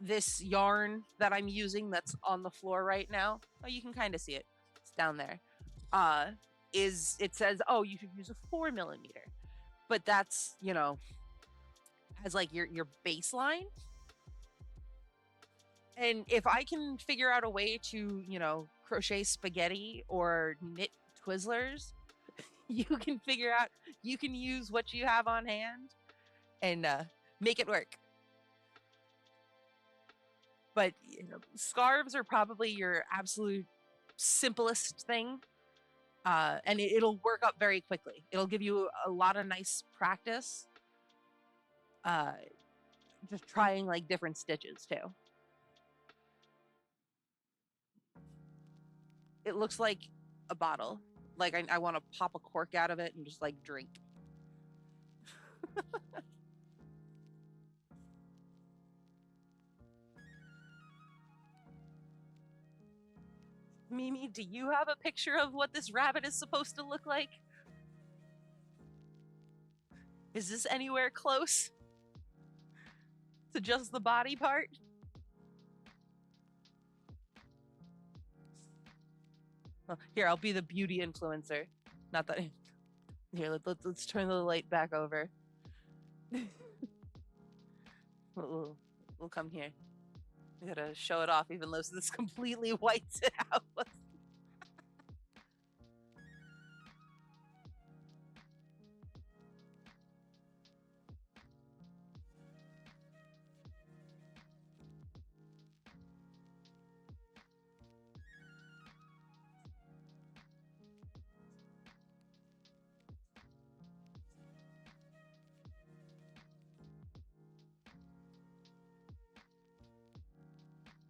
this yarn that I'm using that's on the floor right now, oh, you can kind of see it, it's down there, is it says, oh, you should use a 4mm, but that's, as like your baseline. And if I can figure out a way to, crochet spaghetti or knit Twizzlers, you can use what you have on hand and make it work. But scarves are probably your absolute simplest thing, and it'll work up very quickly. It'll give you a lot of nice practice, just trying like different stitches too. It looks like a bottle. Like I want to pop a cork out of it and just like drink. Mimi, do you have a picture of what this rabbit is supposed to look like? Is this anywhere close to just the body part? Oh, here, I'll be the beauty influencer. Not that. Here, let's turn the light back over. we'll come here. I gotta show it off, even though this completely whites it out.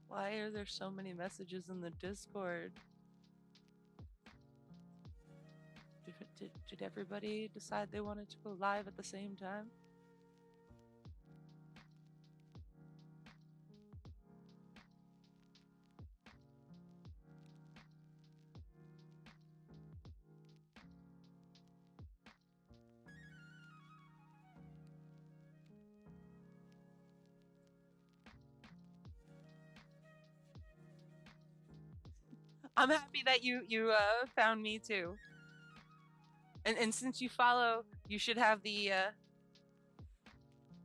Why are there so many messages in the Discord? Did everybody decide they wanted to go live at the same time? I'm happy that you found me too. And since you follow, you should have the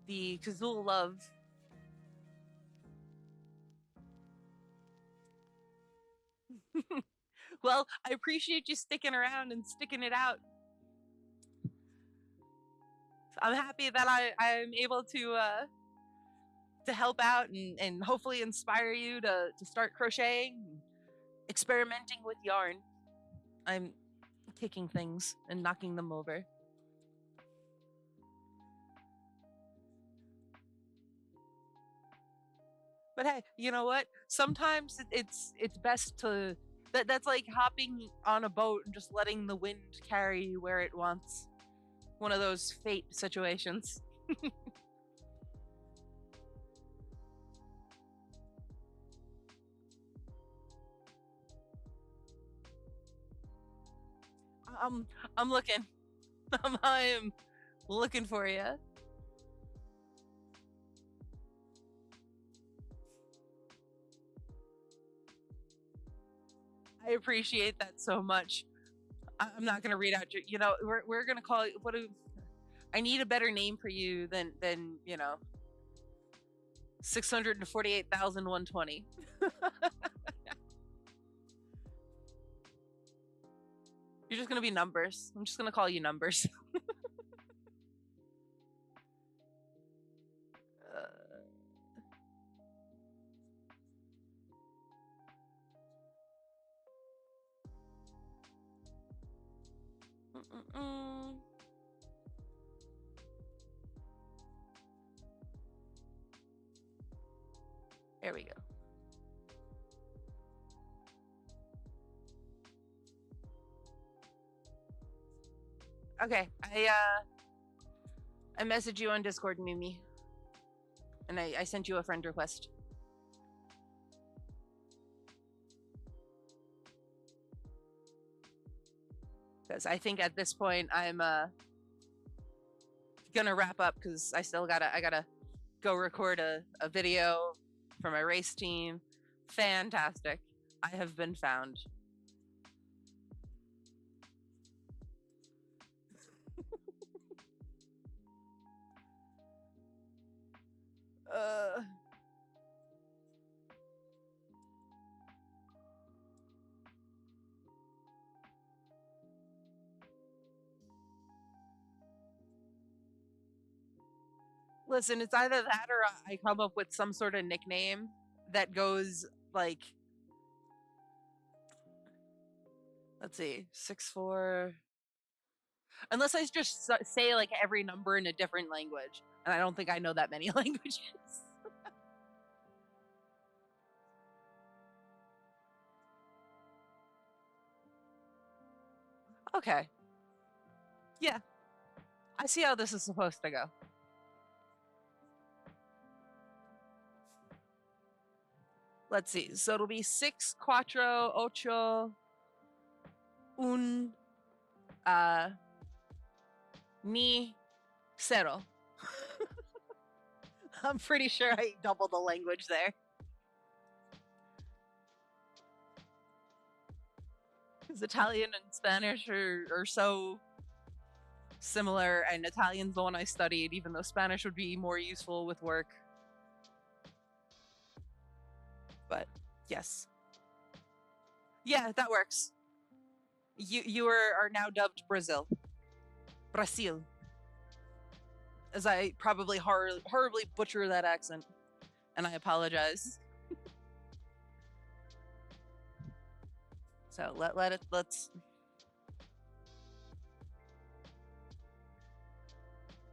Kazul love. Well, I appreciate you sticking around and sticking it out. I'm happy that I'm able to help out and hopefully inspire you to start crocheting, experimenting with yarn. I'm kicking things and knocking them over. But hey, you know what? Sometimes it's best to that's like hopping on a boat and just letting the wind carry you where it wants. One of those fate situations. I'm looking. I'm looking for you. I appreciate that so much. I'm not gonna read out your. You know, we're gonna call it. What do? I need a better name for you than 648,120. You're just gonna be numbers. I'm just gonna call you numbers. There we go. Okay, I messaged you on Discord, Mimi, and I sent you a friend request. Because I think at this point I'm gonna wrap up because I gotta go record a video for my race team. Fantastic. I have been found. Listen, it's either that or I come up with some sort of nickname that goes like, let's see, 6'4". Unless I just say like every number in a different language, and I don't think I know that many languages. Okay. Yeah. I see how this is supposed to go. Let's see. So it'll be 6, cuatro, ocho, un, ni, cero. I'm pretty sure I doubled the language there. Because Italian and Spanish are so similar, and Italian's the one I studied, even though Spanish would be more useful with work. But yes. Yeah, that works. You are now dubbed Brazil. Brazil. As I probably horribly butcher that accent. And I apologize. So let's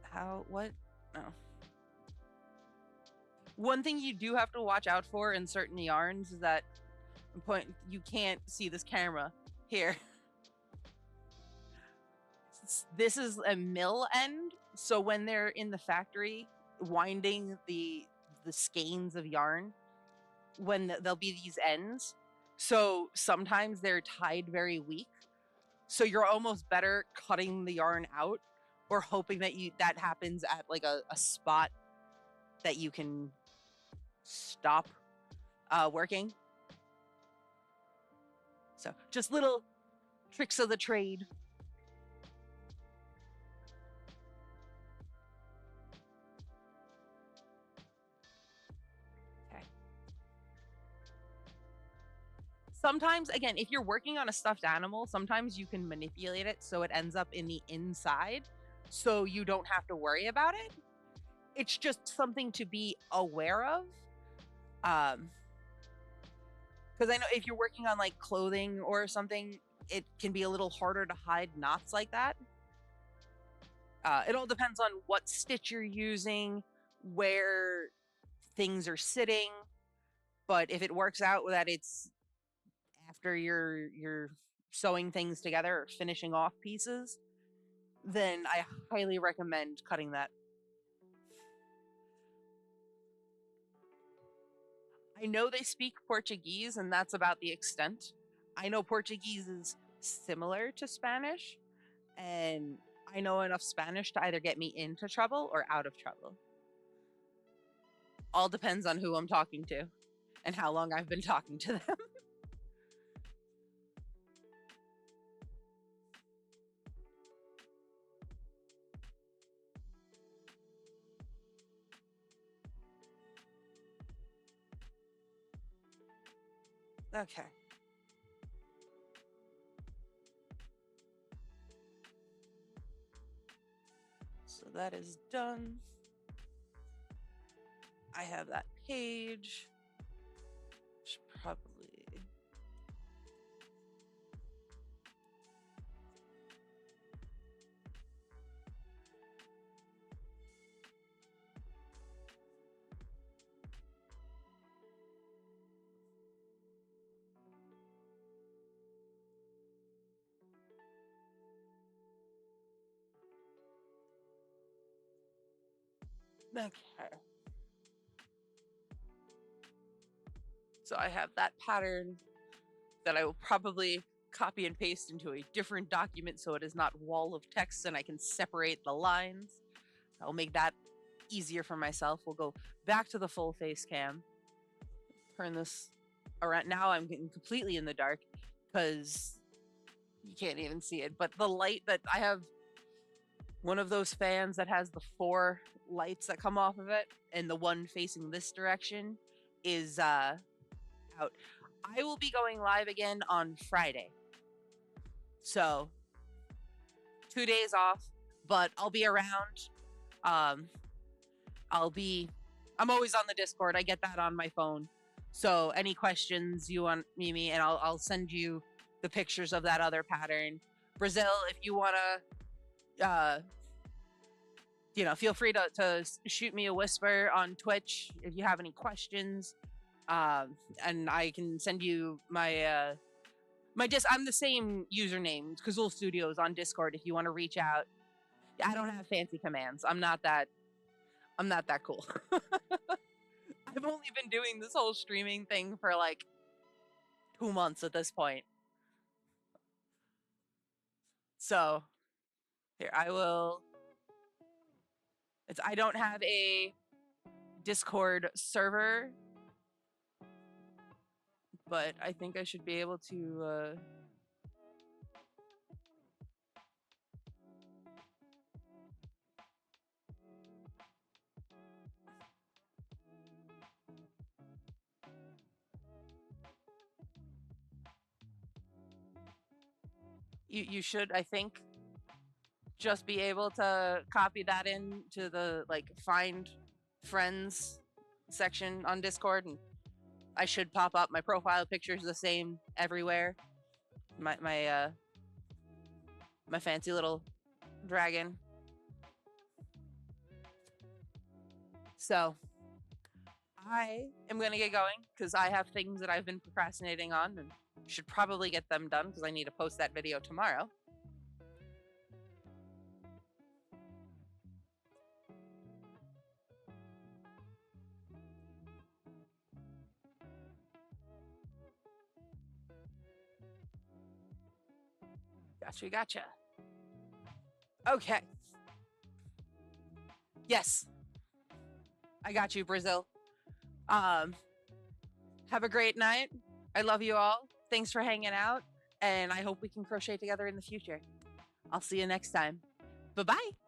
how what no. One thing you do have to watch out for in certain yarns is that you can't see this camera here. This is a mill end, so when they're in the factory winding the skeins of yarn, there'll be these ends. So sometimes they're tied very weak. So you're almost better cutting the yarn out or hoping that happens at like a spot that you can stop working. So just little tricks of the trade. Okay. Sometimes, again, if you're working on a stuffed animal, sometimes you can manipulate it so it ends up in the inside so you don't have to worry about it. It's just something to be aware of. Because I know if you're working on like clothing or something, it can be a little harder to hide knots like that. It all depends on what stitch you're using, where things are sitting. But if it works out that it's after you're sewing things together or finishing off pieces, then I highly recommend cutting that. I know they speak Portuguese, and that's about the extent. I know Portuguese is similar to Spanish, and I know enough Spanish to either get me into trouble or out of trouble. All depends on who I'm talking to and how long I've been talking to them. Okay. So that is done. I have that page. Should probably. Okay. So I have that pattern that I will probably copy and paste into a different document so it is not wall of text and I can separate the lines. I'll make that easier for myself. We'll go back to the full face cam. Turn this around. Now I'm getting completely in the dark because you can't even see it. But the light that I have, one of those fans that has the 4 lights that come off of it, and the one facing this direction is out. I will be going live again on Friday. So 2 days off, but I'll be around. I'm always on the Discord. I get that on my phone. So any questions you want me, and I'll send you the pictures of that other pattern. Brazil, if you want to, feel free to shoot me a whisper on Twitch if you have any questions. And I can send you my I'm the same username, Kazul Studios on Discord if you want to reach out. I don't have fancy commands. I'm not that cool. I've only been doing this whole streaming thing for like 2 months at this point. So here I don't have a Discord server, but I think I should be able to you should, I think, just be able to copy that into the like find friends section on Discord, and I should pop up. My profile picture is the same everywhere. My fancy little dragon. So I am gonna get going because I have things that I've been procrastinating on and should probably get them done because I need to post that video tomorrow. Gotcha. Okay. Yes, I got you, Brazil. Have a great night. I love you all. Thanks for hanging out, and I hope we can crochet together in the future. I'll see you next time. Bye bye.